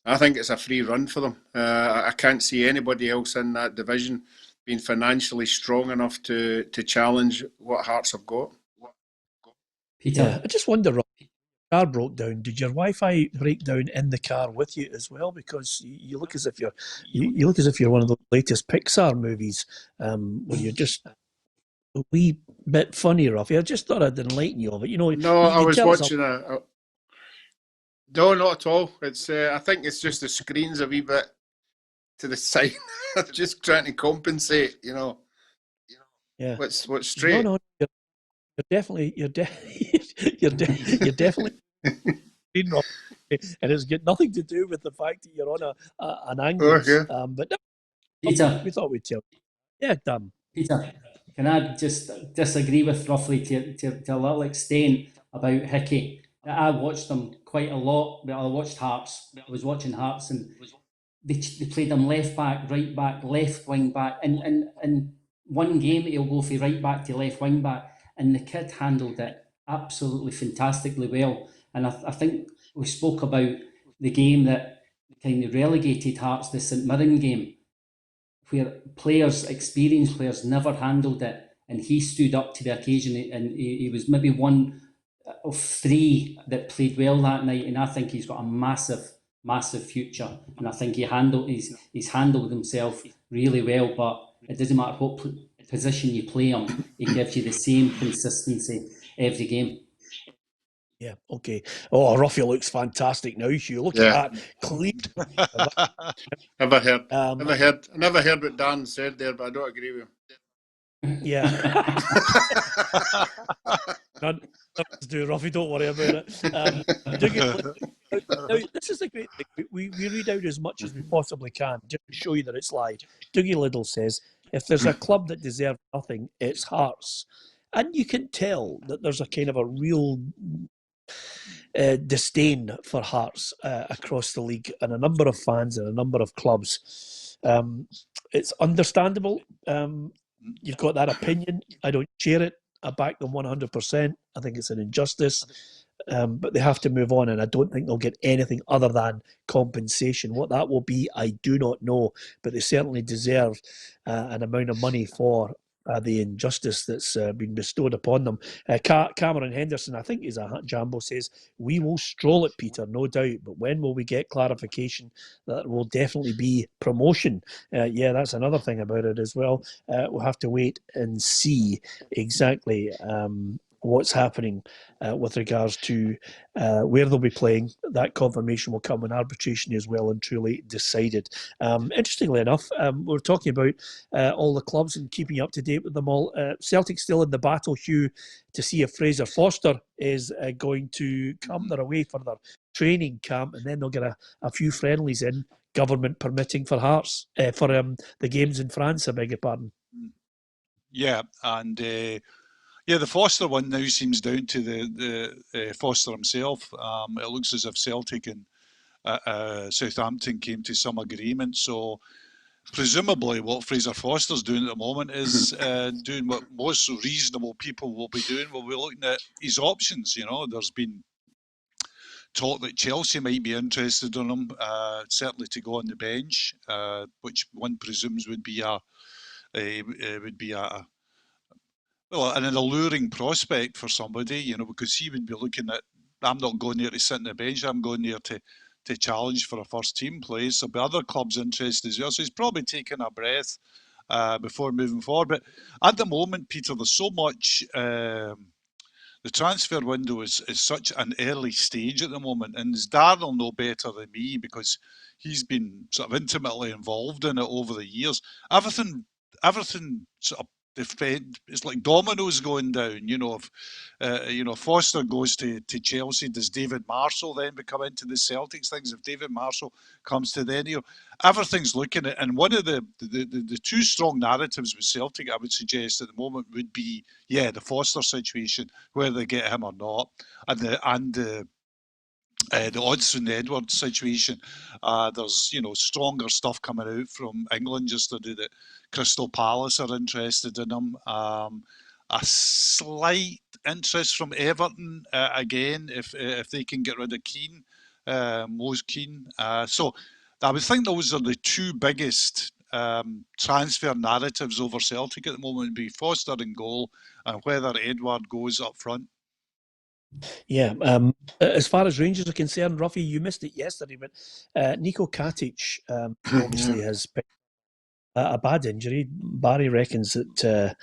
I think it's a free run for them. I can't see anybody else in that division being financially strong enough to challenge what Hearts have got. Peter, Yeah, I just wonder, Rob, car broke down. Did your Wi-Fi break down in the car with you as well? Because you look as if you look as if you're one of the latest Pixar movies, where you're just a wee bit funny, Roughie. I just thought I'd enlighten you of it. No, you I can was tell watching No, not at all. It's I think it's just the screen's a wee bit to the side. Just trying to compensate, Yeah. What's straight? No, you're definitely you're definitely green, Rob, and it's got nothing to do with the fact that you're on an angle. Yeah. But no, Peter, we thought we'd tell you. Yeah, damn. Peter, can I just disagree with Roughly to a little extent about Hickey? I watched them quite a lot. I watched Hearts. I was watching Hearts, and they played him left back, right back, left wing back. And in one game, he'll go from right back to left wing back. And the kid handled it absolutely fantastically well. And I think we spoke about the game that kind of relegated Hearts, the St Mirren game, where experienced players, never handled it. And he stood up to the occasion, and he was maybe one of three that played well that night. And I think he's got a massive future, and I think he's handled himself really well. But it doesn't matter what position you play him, he gives you the same consistency every game. Yeah, okay. Oh, Roughie looks fantastic now, Hugh. Look at that. Clean. Never heard what Dan said there, but I don't agree with him. Yeah. None of us do, Roughie, don't worry about it. Now, this is a great thing. We read out as much as we possibly can just to show you that it's live. Dougie Liddell says, if there's a club that deserves nothing, it's Hearts. And you can tell that there's a kind of a real disdain for Hearts across the league, and a number of fans and a number of clubs. It's understandable. You've got that opinion. I don't share it. I back them 100%. I think it's an injustice. But they have to move on, and I don't think they'll get anything other than compensation. What that will be, I do not know, but they certainly deserve an amount of money for the injustice that's been bestowed upon them. Cameron Henderson, I think he's a Jambo, says, we will stroll it, Peter, no doubt, but when will we get clarification that there will definitely be promotion? Yeah, that's another thing about it as well. We'll have to wait and see exactly what's happening with regards to where they'll be playing. That confirmation will come when arbitration is well and truly decided. Interestingly enough, we're talking about all the clubs and keeping up to date with them all. Celtic still in the battle, Hugh, to see if Fraser Foster is going to come. They're away for their training camp, and then they'll get a few friendlies in, government permitting, for Hearts, for the games in France, I beg your pardon. Yeah, and the Foster one now seems down to the Foster himself. It looks as if Celtic and Southampton came to some agreement. So presumably what Fraser Foster's doing at the moment is doing what most reasonable people will be doing. We'll be looking at his options. There's been talk that Chelsea might be interested in him, certainly to go on the bench, which one presumes would be an alluring prospect for somebody, because he would be looking at, I'm not going there to sit on the bench, I'm going there to challenge for a first team place. There'll be other clubs interested as well. So he's probably taking a breath before moving forward. But at the moment, Peter, there's so much, the transfer window is such an early stage at the moment. And as Darren will know better than me, because he's been sort of intimately involved in it over the years. Everything sort of it's like dominoes going down. If Foster goes to Chelsea, does David Marshall then become into the Celtics things? If David Marshall comes to then, everything's looking at. And one of the two strong narratives with Celtic, I would suggest at the moment, would be the Foster situation, whether they get him or not, and the Odsonne Edwards situation. There's stronger stuff coming out from England yesterday that Crystal Palace are interested in him. A slight interest from Everton again if they can get rid of Keane, Moise Keane. So I would think those are the two biggest transfer narratives over Celtic at the moment. Would be Foster in goal and whether Edward goes up front. Yeah, as far as Rangers are concerned, Roughie, you missed it yesterday, but Niko Katic obviously has picked a bad injury. Barry reckons that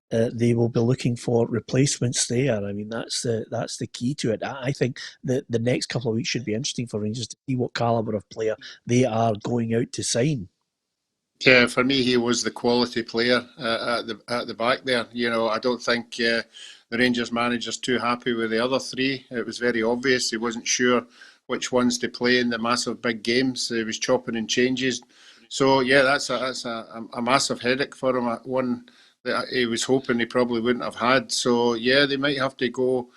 they will be looking for replacements there. I mean, that's the key to it. I think that the next couple of weeks should be interesting for Rangers to see what calibre of player they are going out to sign. Yeah, for me, he was the quality player at the back there. I don't think the Rangers manager's too happy with the other three. It was very obvious he wasn't sure which ones to play in the massive big games. He was chopping and changes. So that's a massive headache for him. One that he was hoping he probably wouldn't have had. So they might have to go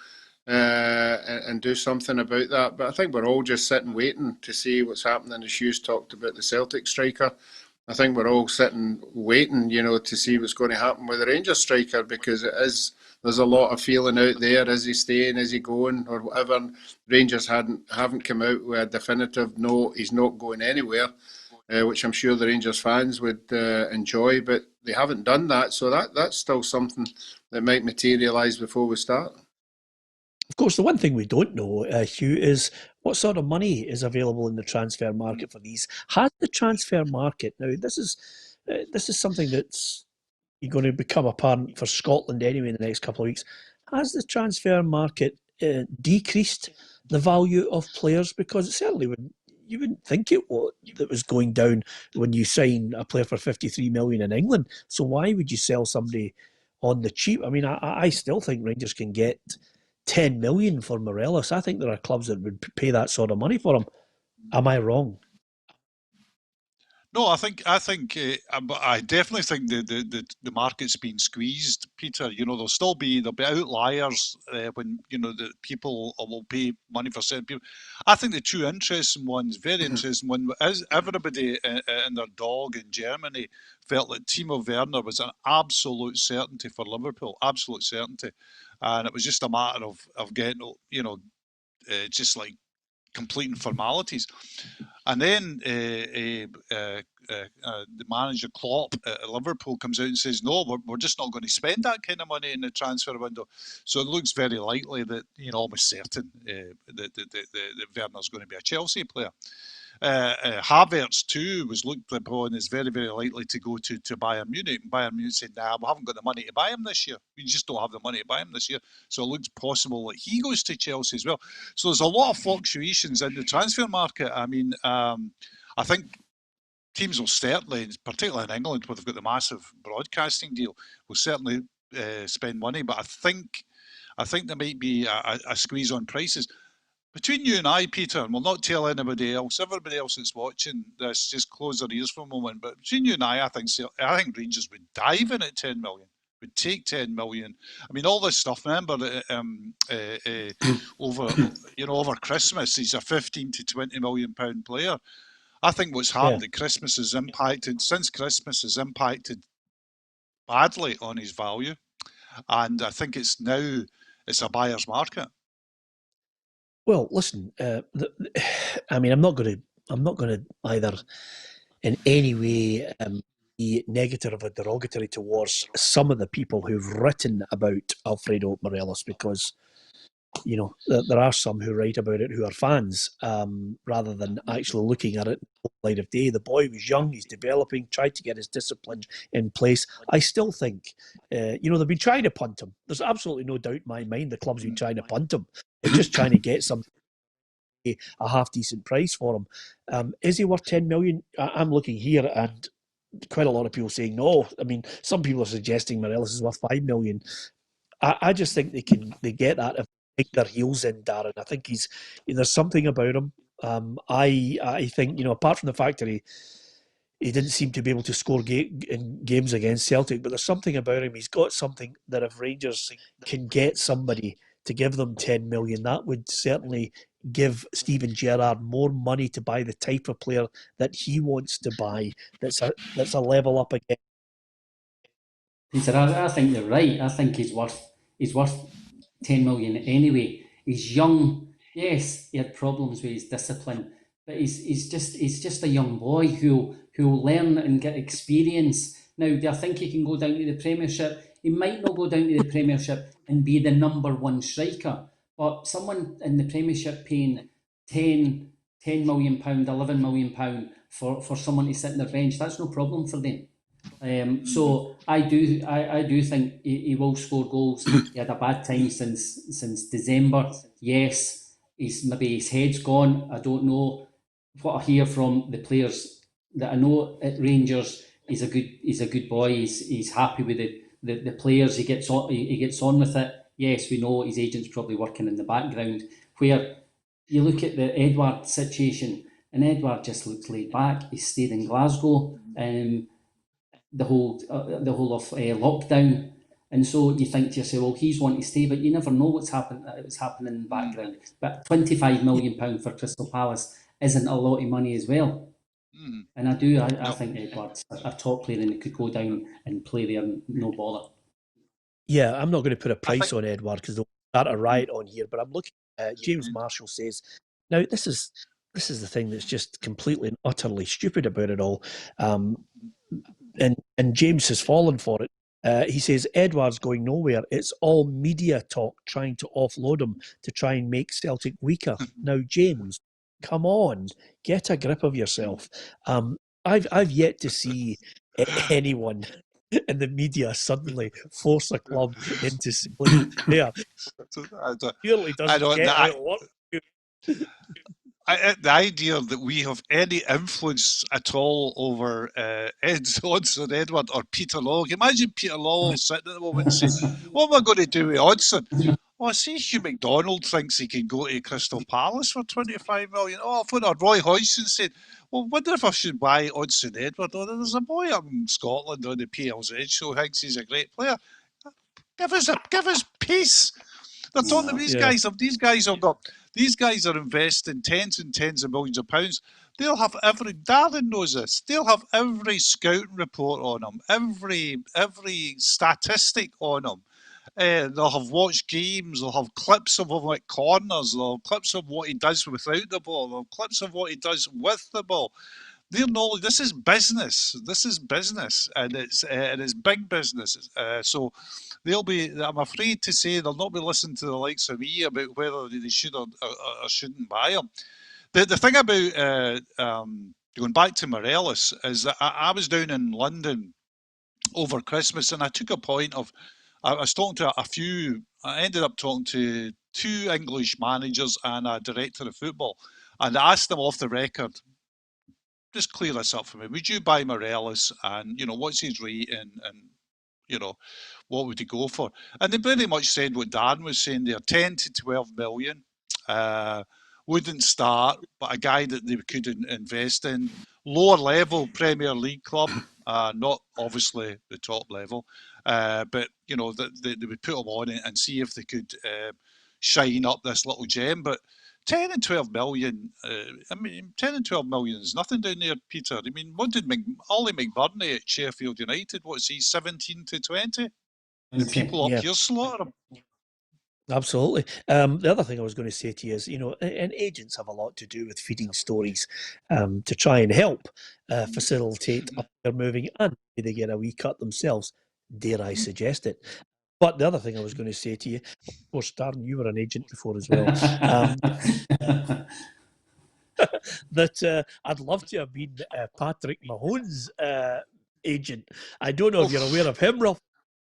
and do something about that. But I think we're all just sitting waiting to see what's happening. As Hughes talked about the Celtic striker, I think we're all sitting waiting, to see what's going to happen with the Rangers striker, because there's a lot of feeling out there. Is he staying? Is he going? Or whatever. Rangers haven't come out with a definitive no, he's not going anywhere, which I'm sure the Rangers fans would enjoy, but they haven't done that. So that's still something that might materialise before we start. Of course, the one thing we don't know, Hugh, is what sort of money is available in the transfer market for these. Has the transfer market, now this is something that's going to become apparent for Scotland anyway in the next couple of weeks, has the transfer market decreased the value of players? Because it certainly you wouldn't think it was going down when you sign a player for 53 million in England. So why would you sell somebody on the cheap? I mean, I still think Rangers can get 10 million for Morelos. I think there are clubs that would pay that sort of money for him. Am I wrong? No, I definitely think the market's been squeezed, Peter. There'll be outliers when the people will pay money for certain people. I think the two interesting ones, very interesting one, is everybody and their dog in Germany felt that Timo Werner was an absolute certainty for Liverpool, absolute certainty, and it was just a matter of getting just like completing formalities. And then the manager Klopp at Liverpool comes out and says, no, we're just not going to spend that kind of money in the transfer window. So it looks very likely that, almost certain that Werner's going to be a Chelsea player. Havertz too was looked upon as very, very likely to go to Bayern Munich. Bayern Munich said, we haven't got the money to buy him this year. We just don't have the money to buy him this year. So it looks possible that he goes to Chelsea as well. So there's a lot of fluctuations in the transfer market. I mean, I think teams will certainly, particularly in England, where they've got the massive broadcasting deal, will certainly spend money. But I think there might be a squeeze on prices. Between you and I, Peter, and we'll not tell anybody else, everybody else that's watching this, just close their ears for a moment, but between you and I think Rangers would dive in at 10 million, would take 10 million. I mean, all this stuff, remember, over Christmas, he's a 15 to 20 million pound player. I think what's happened at Christmas has impacted badly on his value. And I think it's a buyer's market. Well, listen. I mean, I'm not going to either in any way be negative or derogatory towards some of the people who've written about Alfredo Morelos, because there are some who write about it who are fans rather than actually looking at it in the light of day. The boy was young, he's developing, tried to get his discipline in place. I still think, they've been trying to punt him. There's absolutely no doubt in my mind the club's been trying to punt him. They're just trying to get some pay a half-decent price for him. Is he worth 10 million? I'm looking here and quite a lot of people saying no. I mean, some people are suggesting Morelos is worth 5 million. I just think they get that if they dig their heels in, Darren. I think there's something about him. I think, apart from the fact that he didn't seem to be able to score in games against Celtic, but there's something about him. He's got something that if Rangers can get somebody to give them 10 million, that would certainly give Steven Gerrard more money to buy the type of player that he wants to buy. That's a level up again. Peter, I think you're right. I think he's worth 10 million anyway. He's young. Yes, he had problems with his discipline, but he's just a young boy who'll learn and get experience. Now, do I think he can go down to the Premiership? He might not go down to the Premiership and be the number one striker, but someone in the Premiership paying £10 million, £11 million for someone to sit on their bench, that's no problem for them. So I do think he will score goals. He had a bad time since December. Yes, maybe his head's gone. I don't know. What I hear from the players that I know at Rangers, he's a good boy. He's happy with the players. He gets on with it. Yes, we know his agent's probably working in the background. Where you look at the Edouard situation, and Edouard just looks laid back. He stayed in Glasgow. The whole of lockdown, and so you think to yourself, well, he's wanting to stay, but you never know what's happening in the background. But £25 million for Crystal Palace isn't a lot of money as well. And I think Edouard's a top player and he could go down and play there, no bother. Yeah, I'm not going to put a price on Edouard because they'll start a riot on here, but I'm looking at James Marshall says, now this is the thing that's just completely and utterly stupid about it all. And James has fallen for it. He says, Edouard's going nowhere. It's all media talk trying to offload him to try and make Celtic weaker. Now, James, come on, get a grip of yourself. I've yet to see anyone in the media suddenly force a club into selling a player. Surely doesn't get out of work. The idea that we have any influence at all over Odsonne Edouard or Peter Lawwell. Imagine Peter Lawwell sitting at the moment and saying, what am I going to do with Odsonne? Oh, I see Hugh McDonald thinks he can go to Crystal Palace for 25 million. Oh, I've heard Roy Hodgson said, well, I wonder if I should buy Odsonne Edouard. Oh, there's a boy up in Scotland on the PLZ show who thinks he's a great player. Give us peace. They're talking to these guys are investing tens and tens of millions of pounds. They'll have Darren knows this. They'll have every scouting report on him, every statistic on him. They'll have watched games. They'll have clips of him at corners. They'll have clips of what he does without the ball. They'll have clips of what he does with the ball. Their knowledge. This is business. And it's big business. So they'll be. I'm afraid to say they'll not be listening to the likes of me about whether they should or shouldn't buy him. The thing about going back to Morelos is that I was down in London over Christmas and I took a point of. I was talking to a few. I ended up talking to 2 English managers and a director of football, and I asked them off the record. Just clear this up for me. Would you buy Morelos? And what's his rate? And what would he go for? And they pretty much said what Dan was saying there: 10 to 12 million. Wouldn't start, but a guy that they could invest in. Lower level Premier League club, not obviously the top level, but they would put him on and see if they could shine up this little gem. But 10 and 12 million, 10 and 12 million is nothing down there, Peter. I mean, what did Ollie McBurney at Sheffield United, what's he, 17 to 20? And people up here slaughter him. Absolutely. The other thing I was going to say to you is, and agents have a lot to do with feeding stories to try and help facilitate up their moving, and they get a wee cut themselves, dare I suggest it. But the other thing I was going to say to you, of course, Darren, you were an agent before as well, that I'd love to have been Patrick Mahone's agent. I don't know if you're aware of him, Roughie,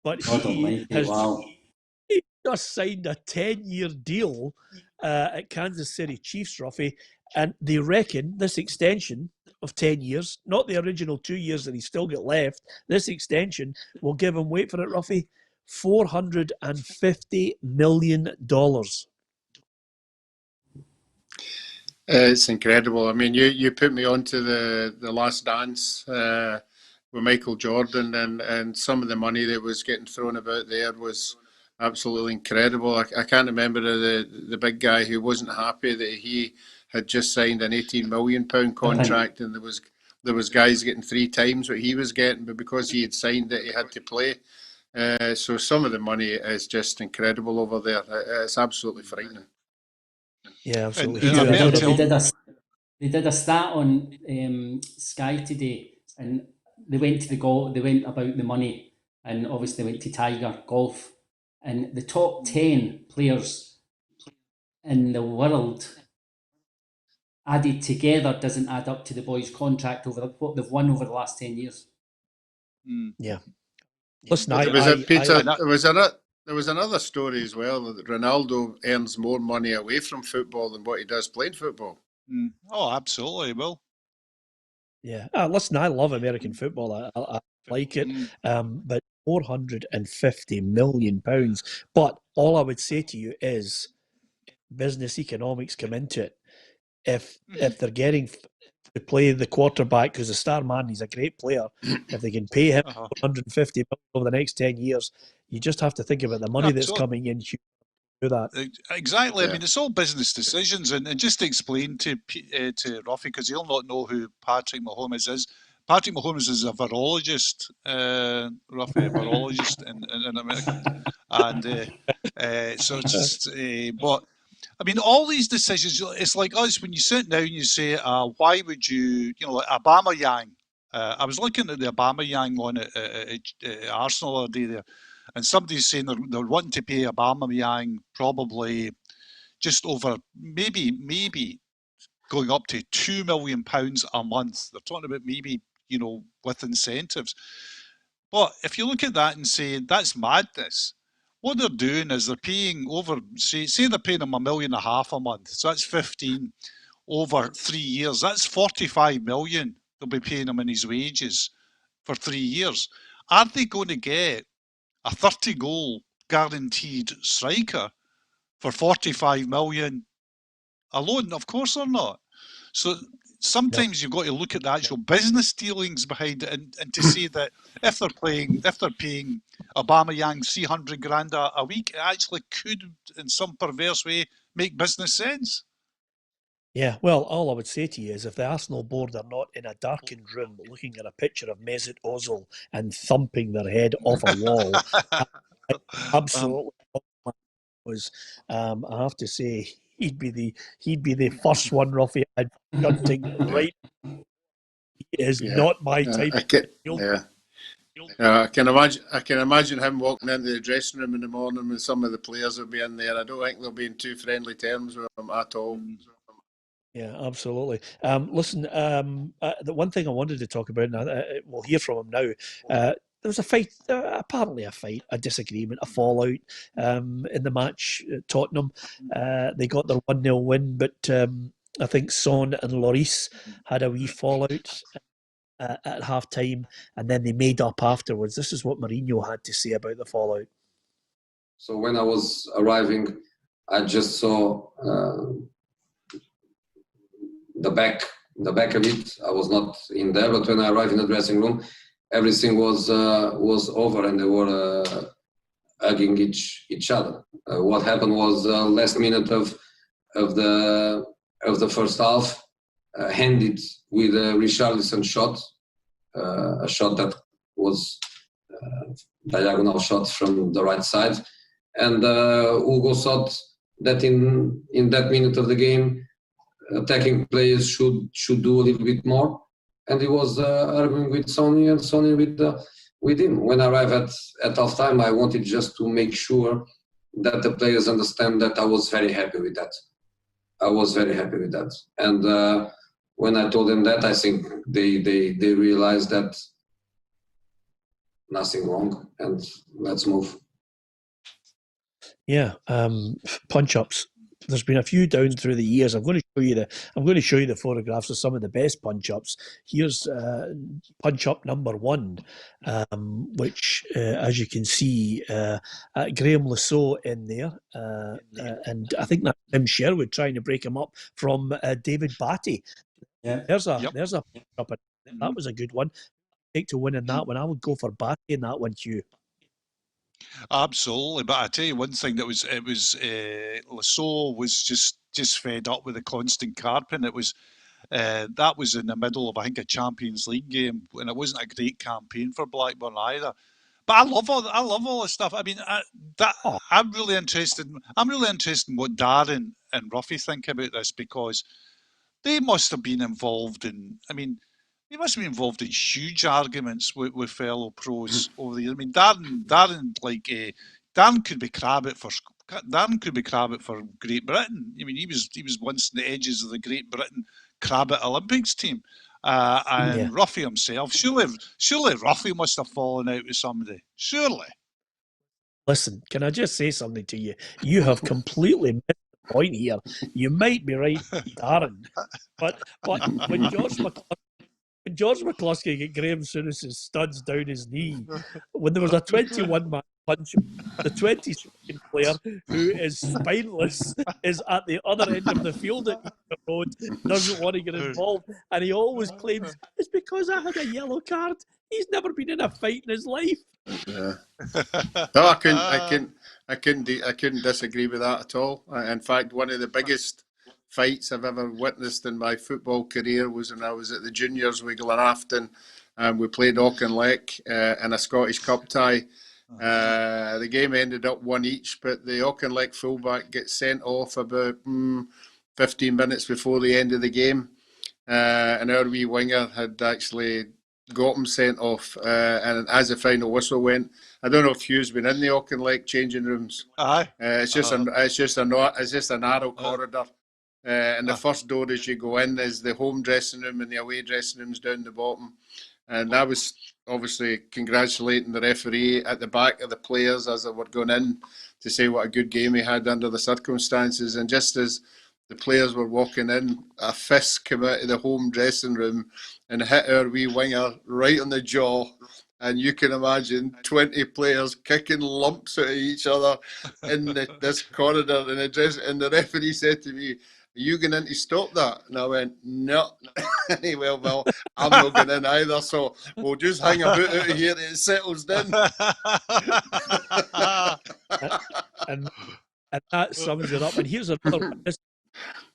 but he just signed a 10-year deal at Kansas City Chiefs, Roughie, and they reckon this extension of 10 years, not the original 2 years that he's still got left, this extension will give him, wait for it, Roughie, $450 million. It's incredible. I mean, you put me onto the Last Dance with Michael Jordan, and some of the money that was getting thrown about there was absolutely incredible. I can't remember the big guy who wasn't happy that he had just signed an £18 million contract, and there was guys getting 3 times what he was getting, but because he had signed it, he had to play. So some of the money is just incredible over there. It's absolutely frightening. Yeah, absolutely. They did a stat on Sky today, and they went to the golf. They went about the money, and obviously went to Tiger golf, and the top 10 players in the world added together doesn't add up to the boys' contract over what they've won over the last 10 years. Yeah. Listen, there was another story as well that Ronaldo earns more money away from football than what he does playing football. Oh, absolutely, Will. Yeah. Listen, I love American football. I like it. But £450 million. But all I would say to you is business economics come into it. If they're getting to play the quarterback, because the star man, he's a great player, if they can pay him $150 million over the next 10 years, you just have to think about the money that's coming in to do that. Exactly. Yeah. I mean, it's all business decisions. And just to explain to Roughie, because he'll not know who Patrick Mahomes is. Patrick Mahomes is a virologist, Roughie, a virologist in America. And so it's just, but I mean, all these decisions, it's like us, when you sit down and you say, why would you, like Aubameyang. I was looking at the Aubameyang one at Arsenal the other day there, and somebody's saying they're wanting to pay Aubameyang probably just over, maybe going up to £2 million a month. They're talking about maybe, with incentives. But if you look at that and say, that's madness. What they're doing is they're paying over, say they're paying him $1.5 million a month. So that's 15 over 3 years. That's 45 million they'll be paying him in his wages for 3 years. Are they going to get a 30-goal guaranteed striker for 45 million alone? Of course they're not. So sometimes you've got to look at the actual business dealings behind it, and to say that if they're paying Aubameyang 300 grand a week, it actually could, in some perverse way, make business sense. Yeah, well, all I would say to you is if the Arsenal board are not in a darkened room looking at a picture of Mesut Ozil and thumping their head off a wall, absolutely was. I have to say he'd be the first one, Roughie, I'd be shunting right. He is not my type. I can imagine him walking into the dressing room in the morning when some of the players will be in there. I don't think they'll be in too friendly terms with him at all. Yeah, absolutely. Listen, the one thing I wanted to talk about, and we'll hear from him now. There was a fight, apparently a disagreement, a fallout in the match. Tottenham, they got their 1-0 win, but I think Son and Lloris had a wee fallout at half time, and then they made up afterwards. This is what Mourinho had to say about the fallout. So when I was arriving, I just saw the back of it. I was not in there, but when I arrived in the dressing room, everything was over, and they were hugging each other. What happened was last minute of the first half, ended with a Richarlison shot, a shot that was diagonal shot from the right side, and Hugo thought that in that minute of the game, attacking players should do a little bit more, and he was arguing with Sonny and Sonny with him. When I arrived at half time, I wanted just to make sure that the players understand that I was very happy with that. And when I told them that, I think they realized that nothing wrong, and let's move. Yeah, punch-ups. there's been a few down through the years. I'm going to show you the photographs of some of the best punch-ups. Here's punch-up number 1, which, as you can see, Graham Lasso in there, and I think that's Tim Sherwood trying to break him up from David Batty. Yeah. There's a punch-up. That was a good one. Take to win in that one. I would go for Batty in that one, Hugh. Absolutely, but I tell you one thing, Lasso was just fed up with the constant carping. It was that was in the middle of, I think, a Champions League game, and it wasn't a great campaign for Blackburn either. But I love all this stuff. I mean, I'm really interested in what Darren and Roughie think about this, because they must have been involved in. I mean, they must have been involved in huge arguments with fellow pros over the years. I mean, Darren could be Crabbit for Great Britain. I mean, he was once in the edges of the Great Britain Crabbit Olympics team, and Roughie himself. Surely Roughie must have fallen out with somebody. Surely. Listen, can I just say something to you? You have completely missed the point here. You might be right, Darren, but when George McCluskey get Graham Souness's studs down his knee, when there was a 21-man punch, the 22nd player, who is spineless, is at the other end of the field at Easter Road, doesn't want to get involved, and he always claims, it's because I had a yellow card. He's never been in a fight in his life. Yeah. No, I couldn't disagree with that at all. In fact, one of the biggest fights I've ever witnessed in my football career was when I was at the juniors with Glenafton, and we played Auchinleck in a Scottish Cup tie. The game ended up 1 each, but the Auchinleck fullback gets sent off about 15 minutes before the end of the game, and our wee winger had actually got him sent off, and as the final whistle went, I don't know if Hugh's been in the Auchinleck changing rooms. Aye. It's just a narrow corridor. And the first door as you go in is the home dressing room, and the away dressing room's down the bottom. And I was obviously congratulating the referee at the back of the players as they were going in to say what a good game he had under the circumstances. And just as the players were walking in, a fist came out of the home dressing room and hit our wee winger right on the jaw. And you can imagine 20 players kicking lumps out of each other in this corridor in the dress. And the referee said to me, "Are you going in to stop that?" And I went, "No." And he went, "Well, I'm not going in either, so we'll just hang about out of here till it settles down." and that sums it up. And here's another one. This,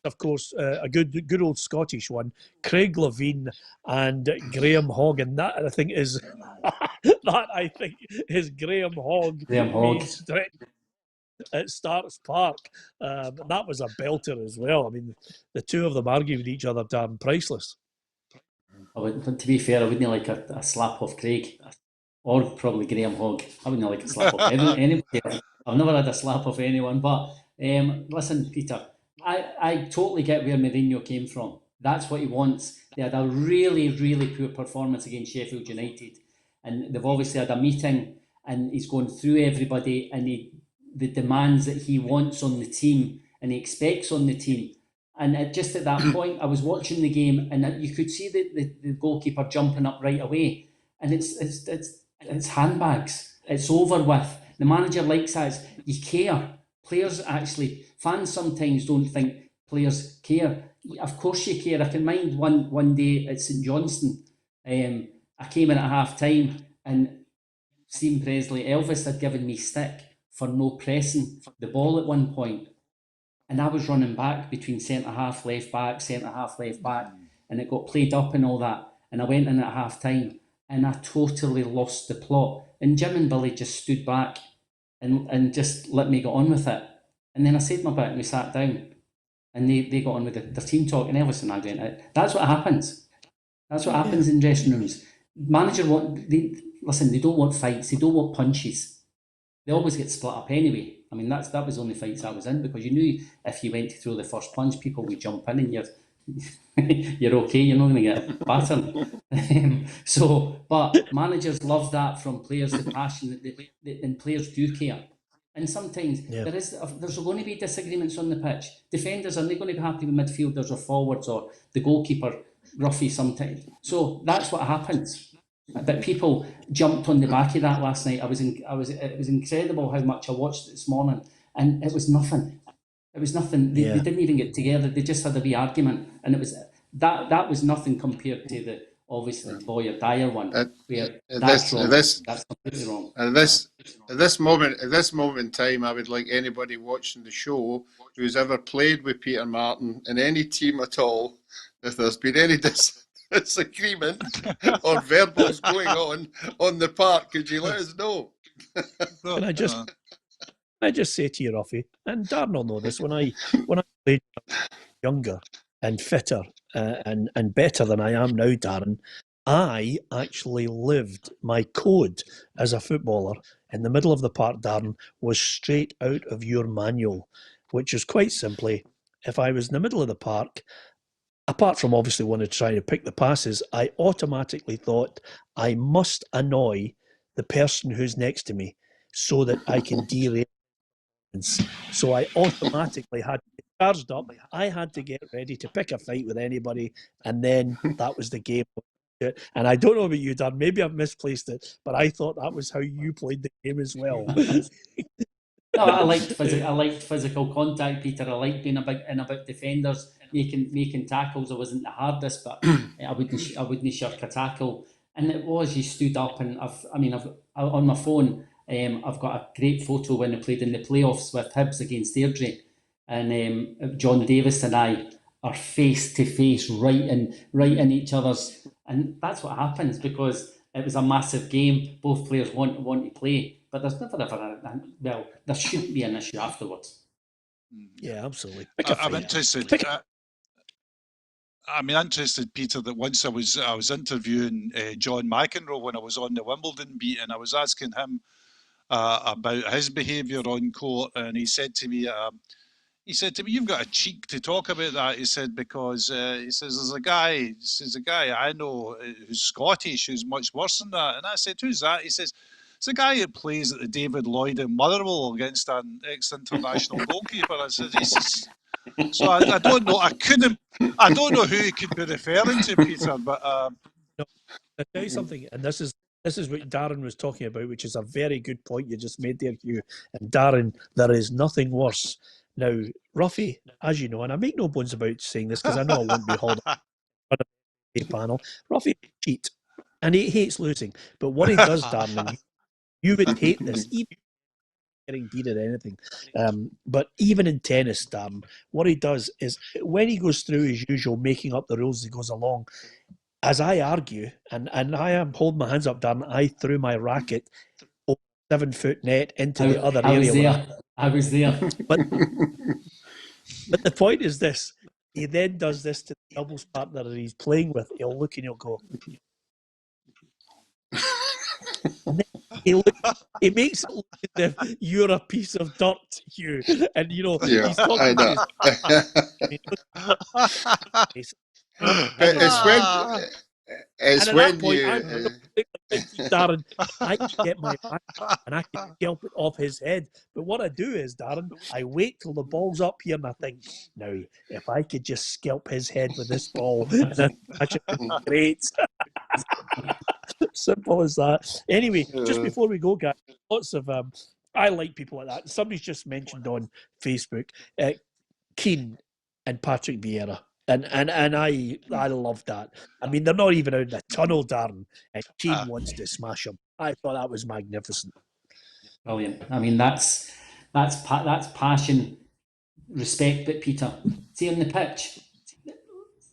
of course, a good old Scottish one. Craig Levine and Graham Hogg, and that I think is Graham Hogg. Graham Hogg at Starks Park. That was a belter as well. I mean, the two of them arguing with each other, damn priceless. To be fair, I wouldn't like a slap off Craig, or probably Graham Hogg. I wouldn't like a slap off anybody. I've never had a slap off anyone. But listen, Peter, I totally get where Mourinho came from. That's what he wants. They had a really, really poor performance against Sheffield United, and they've obviously had a meeting, and he's going through everybody, and the demands that he wants on the team and he expects on the team. And just at that point, I was watching the game, and you could see the goalkeeper jumping up right away. And it's handbags. It's over with. The manager likes that. You care. Players actually, fans sometimes don't think players care. Of course you care. I can mind one day at St Johnstone. I came in at half time, and Stephen Presley, Elvis had given me stick for no pressing the ball at one point. And I was running back between centre-half, left-back, and it got played up and all that. And I went in at half-time, and I totally lost the plot. And Jim and Billy just stood back and just let me get on with it. And then I said my bit, and we sat down. And they got on with their team talk, and Elvis and I went out. That's what happens. That's what happens in dressing rooms. Manager they don't want fights. They don't want punches. They always get split up anyway. I mean, that was the only fights I was in, because you knew if you went to throw the first punch, people would jump in, and you're okay. You're not going to get battered. But managers love that from players, the passion, and players do care. And sometimes there's going to be disagreements on the pitch. Defenders, are they going to be happy with midfielders or forwards or the goalkeeper, Roughie sometimes? So that's what happens. But people jumped on the back of that last night. It was incredible how much I watched it this morning, and it was nothing. It was nothing. They didn't even get together. They just had a wee argument, and it was that was nothing compared to the obviously Boyer Dyer one, where that's wrong. That's completely wrong. At this moment in time, I would like anybody watching the show who's ever played with Peter Martin in any team at all, if there's been any disagreement or verbals going on the park, could you let us know? Can I just say to you, Roughie, and Darren will know this, when I played younger and fitter and better than I am now, Darren, I actually lived my code as a footballer in the middle of the park, Darren, was straight out of your manual, which is quite simply, if I was in the middle of the park, apart from obviously wanting to try to pick the passes, I automatically thought I must annoy the person who's next to me so that I can derail. So I automatically had to get charged up. I had to get ready to pick a fight with anybody, and then that was the game. And I don't know about you, Dan, maybe I've misplaced it, but I thought that was how you played the game as well. No, I liked physical contact, Peter. I liked being about defenders, making tackles. I wasn't the hardest, but I wouldn't shirk a tackle. And it was, you stood up, and I've on my phone, I've got a great photo when I played in the playoffs with Hibs against Airdrie, and John Davis and I are face to face, right in each other's, and that's what happens because it was a massive game. Both players want to play, but there's never ever there shouldn't be an issue afterwards. Yeah, absolutely. I'm interested. I'm interested, Peter, that once I was interviewing John McEnroe when I was on the Wimbledon beat, and I was asking him about his behaviour on court, and he said to me, "You've got a cheek to talk about that." He said, because he says there's a guy I know who's Scottish who's much worse than that, and I said, "Who's that?" He says, "It's a guy who plays at the David Lloyd in Motherwell against an ex-international goalkeeper." I said, so I don't know. I don't know who he could be referring to, Peter. But no, I'll tell you something, and this is what Darren was talking about, which is a very good point you just made there, Hugh. And Darren, there is nothing worse. Now, Roughie, as you know, and I make no bones about saying this because I know I won't be hauled on a panel. Roughie cheat, and he hates losing. But what he does, Darren, and you would hate this, even getting beat at anything. But even in tennis, Darren, what he does is when he goes through his usual making up the rules as he goes along, as I argue, and I am holding my hands up, Darren, I threw my racket over 7-foot net into the other area. I was there. But the point is this: he then does this to the doubles partner that he's playing with. He'll look and he'll go. And then he makes it look as if you're a piece of dirt, Hugh. And he's talking about it's when Darren, I can get my back and I can scalp it off his head. But what I do is, Darren, I wait till the ball's up here and I think, now, if I could just scalp his head with this ball, that should be great. Simple as that. Anyway, just before we go, guys, lots of I like people like that. Somebody's just mentioned on Facebook, Keane and Patrick Vieira. And I love that. I mean, they're not even out in the tunnel, Darren, and Keane wants to smash them. I thought that was magnificent. Brilliant. I mean, that's passion, respect. But Peter, see on the pitch,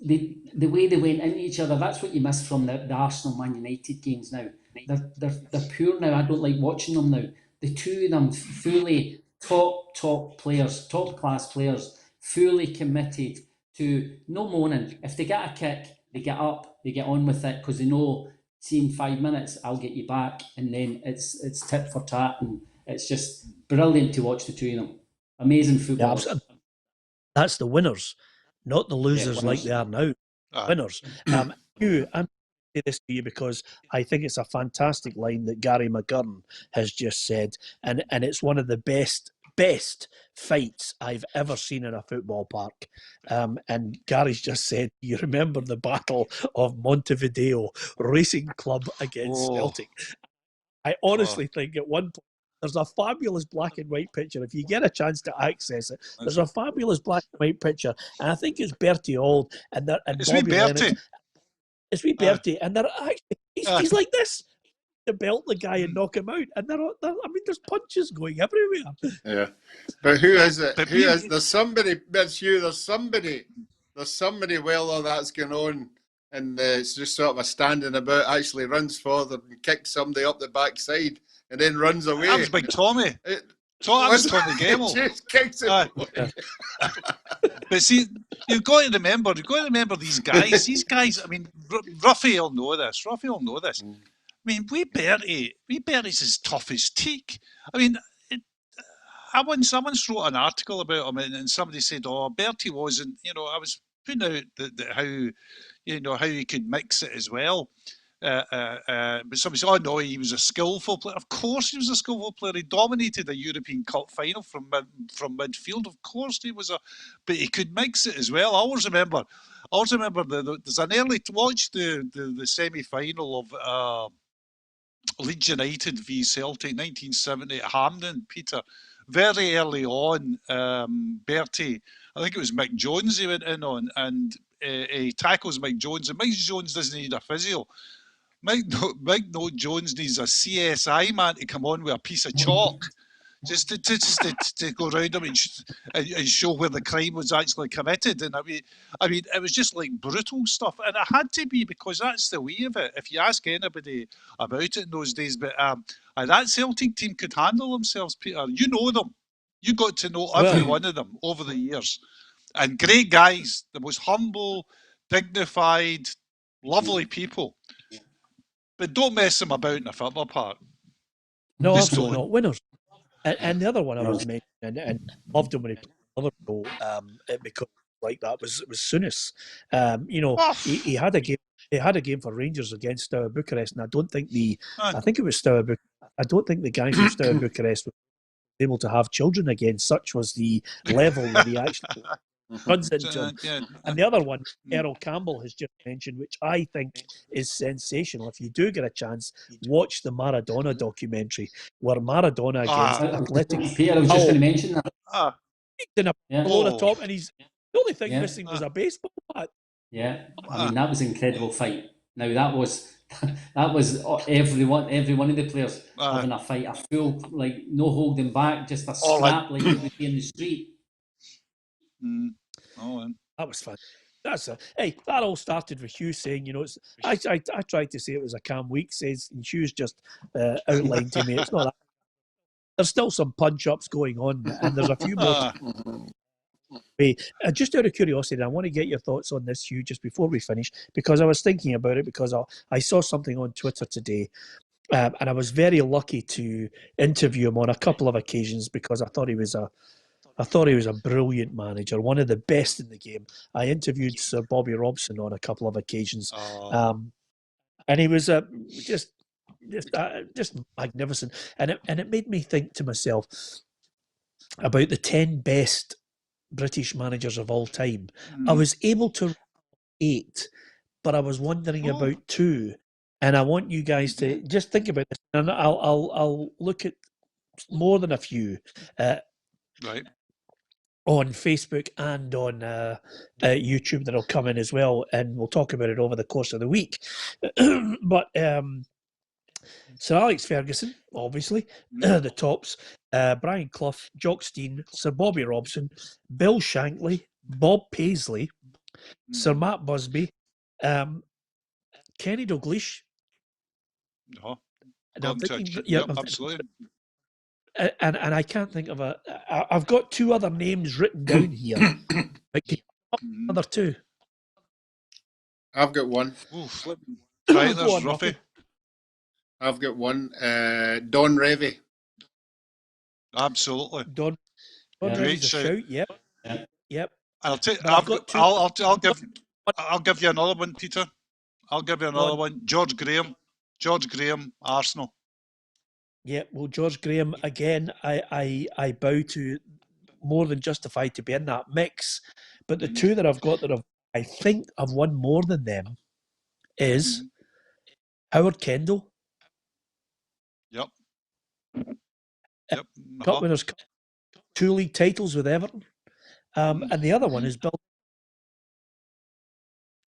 the way they went into each other. That's what you miss from the Arsenal Man United games now. They're pure now. I don't like watching them now. The two of them, fully top players, top class players, fully committed to no moaning. If they get a kick, they get up, they get on with it because they know, see, in 5 minutes, I'll get you back. And then it's tit for tat. And it's just brilliant to watch the two of them. Amazing football. Yeah, that's the winners, not the losers like they are now. Winners. I'm say this to you because I think it's a fantastic line that Gary McGurn has just said, and it's one of the best fights I've ever seen in a football park. And Gary's just said, you remember the Battle of Montevideo Racing Club against Celtic. I honestly think at one point, there's a fabulous black and white picture. If you get a chance to access it, there's a fabulous black and white picture. And I think it's Bertie Auld and Bobby Lennox. It's wee Bertie. And they're actually, he's like this. To belt the guy and knock him out, and I mean, there's punches going everywhere. Yeah, but who is it? There's somebody. That's you. There's somebody while all that's going on, and it's just sort of a standing about. Actually, runs forward and kicks somebody up the backside, and then runs away. That was Big Tommy. That was Tommy Gemmell. Just kicks him away. But see, you've got to remember these guys. These guys. I mean, Roughie will know this. I mean, wee Bertie's as tough as teak. I mean, I once wrote an article about him, and somebody said, "Oh, Bertie wasn't." You know, I was putting out how he could mix it as well. But somebody said, "Oh no, he was a skillful player." Of course, he was a skillful player. He dominated a European Cup final from midfield. Of course, he was but he could mix it as well. I always remember there's an early watch the semi-final of. Leeds United v Celtic 1970 at Hampden, Peter. Very early on, Bertie, I think it was Mick Jones he went in on, and he tackles Mick Jones, and Mick Jones doesn't need a physio. Mick Jones needs a CSI man to come on with a piece of chalk. Just to go around him and show where the crime was actually committed. And I mean, it was just like brutal stuff. And it had to be, because that's the way of it. If you ask anybody about it in those days, but that Celtic team could handle themselves, Peter. You know them. You got to know every one of them over the years. And great guys, the most humble, dignified, lovely people. But don't mess them about in a football park. No, absolutely not. Winners. And the other one I was mentioning, and loved him when he played Liverpool, because like that was Souness. He had a game. He had a game for Rangers against Steaua Bucharest, and I don't think I think it was Steaua Bucharest. I don't think the guys from Steaua Bucharest were able to have children again. Such was the level that he actually runs into him. And the other one, Errol Campbell has just mentioned, which I think is sensational. If you do get a chance, watch the Maradona documentary, where Maradona against Athletic. Peter, I was just going to mention that. He's in a load of top, and the only thing missing was a baseball bat. Yeah, I mean, that was an incredible fight. Now that was every one of the players having a fight, a full, like, no holding back, just a scrap like you would see in the street. That was fun. That all started with Hugh saying, I tried to say it was a Cam Week, says, and Hugh's just outlined to me. It's not that. There's still some punch-ups going on, and there's a few more. Just out of curiosity, I want to get your thoughts on this, Hugh, just before we finish, because I was thinking about it, because I saw something on Twitter today, and I was very lucky to interview him on a couple of occasions, because I thought he was a brilliant manager, one of the best in the game. I interviewed Sir Bobby Robson on a couple of occasions, and he was just magnificent. And it made me think to myself about the 10 best British managers of all time. I was able to 8, but I was wondering about 2, and I want you guys to just think about this. And I'll look at more than a few. Right. On Facebook and on YouTube that'll come in as well, and we'll talk about it over the course of the week. But Sir Alex Ferguson, obviously, the tops, Brian Clough, Jock Stein, Sir Bobby Robson, Bill Shankly, Bob Paisley, Sir Matt Busby, Kenny Dalglish. Absolutely. And I can't think of I've got 2 other names written down here. Another 2. I've got one. Right, there's Roughie. I've got one. Don Revie. Absolutely. Don Revie's a shout. Yep. I'll give you another one, Peter. I'll give you another one. George Graham, Arsenal. Yeah, well, George Graham, again, I bow to, more than justified to be in that mix. But the two that I've got that I think I've won more than them is Howard Kendall. Yep. Cup winners, 2 league titles with Everton. And the other one is Bill.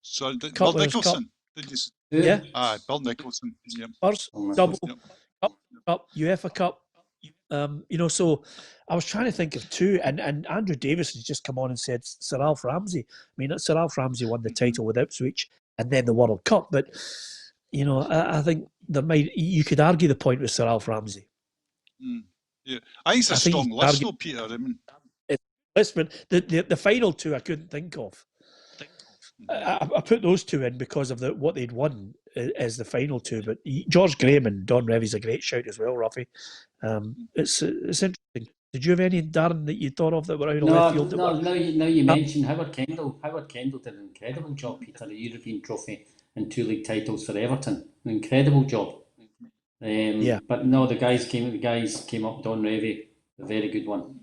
So Bill Nicholson. Did you say? Yeah. Bill Nicholson. Yep. Spurs, double Cup, UEFA Cup. So I was trying to think of two, and Andrew Davis has just come on and said Sir Alf Ramsey. I mean, Sir Alf Ramsey won the title with Ipswich and then the World Cup, but I think you could argue the point with Sir Alf Ramsey. Yeah, I think it's a strong list, though, Peter. I mean, the final two I couldn't think of. I put those two in because of what they'd won as the final two. But George Graham and Don Revie's a great shout as well, Roughie. It's interesting. Did you have any, Darren, that you thought of that were out of left field? No. Now you mentioned Howard Kendall. Howard Kendall did an incredible job, Peter. A European trophy and 2 league titles for Everton. An incredible job. But no, the guys came up. Don Revie, a very good one.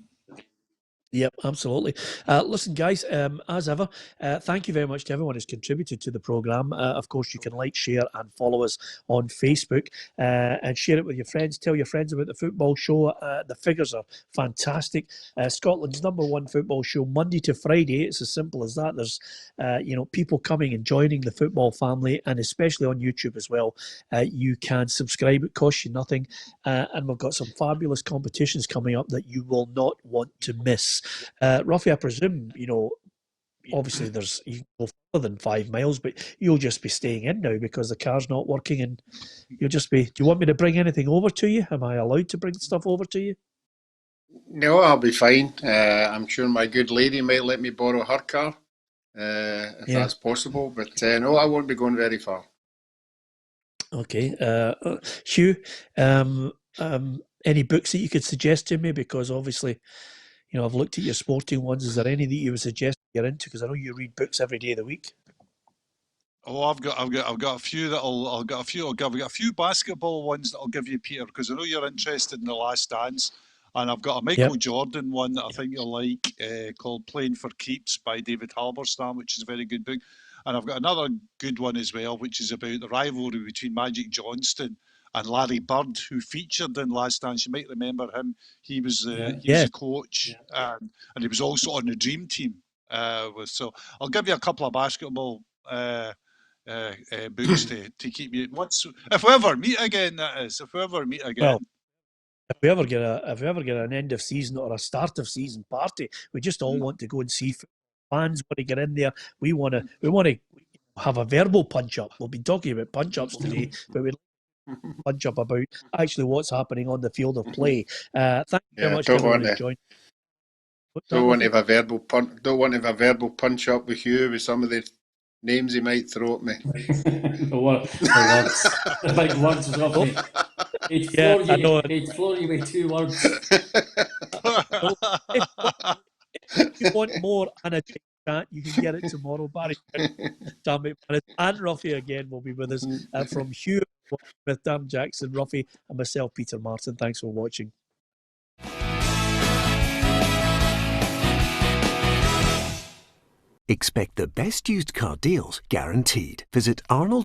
Yep, absolutely. Listen, guys, as ever, thank you very much to everyone who's contributed to the programme. Of course, you can like, share and follow us on Facebook and share it with your friends. Tell your friends about the football show. The figures are fantastic. Scotland's #1 football show, Monday to Friday. It's as simple as that. There's, people coming and joining the football family, and especially on YouTube as well. You can subscribe. It costs you nothing. And we've got some fabulous competitions coming up that you will not want to miss. Roughie, I presume, obviously you can go further than 5 miles, but you'll just be staying in now because the car's not working, and you'll just be. Do you want me to bring anything over to you? Am I allowed to bring stuff over to you? No, I'll be fine. I'm sure my good lady might let me borrow her car if that's possible, but no, I won't be going very far. Okay. Hugh, any books that you could suggest to me? Because obviously, I've looked at your sporting ones. Is there any that you would suggest you're into? Because I know you read books every day of the week. Oh, I've got a few I've got a few basketball ones that I'll give you, Peter, because I know you're interested in The Last Dance, and I've got a Michael Jordan one that I think you'll like, called Playing for Keeps by David Halberstam, which is a very good book. And I've got another good one as well, which is about the rivalry between Magic Johnson and Larry Bird, who featured in Last Dance. You might remember him. He was a coach, and he was also on the Dream Team. So I'll give you a couple of basketball books to keep you. If we ever meet again, that is. If we ever meet again. Well, if we ever get an end of season or a start of season party, we just all want to go and see fans. Want to get in there. We want to have a verbal punch up. We'll be talking about punch ups today, but we punch up about actually what's happening on the field of play. Thank you very much for everyone who's joined. Don't want to have a verbal punch up with you with some of the names he might throw at me. The big words, Robbie. He'd floor you with 2 words. If you want more energetic chat, you can get it tomorrow. Barry, Tam McManus, and Roughie again will be with us from Hugh with Darren Jackson, Roughie, and myself, Peter Martin. Thanks for watching. Expect the best used car deals guaranteed. Visit Arnold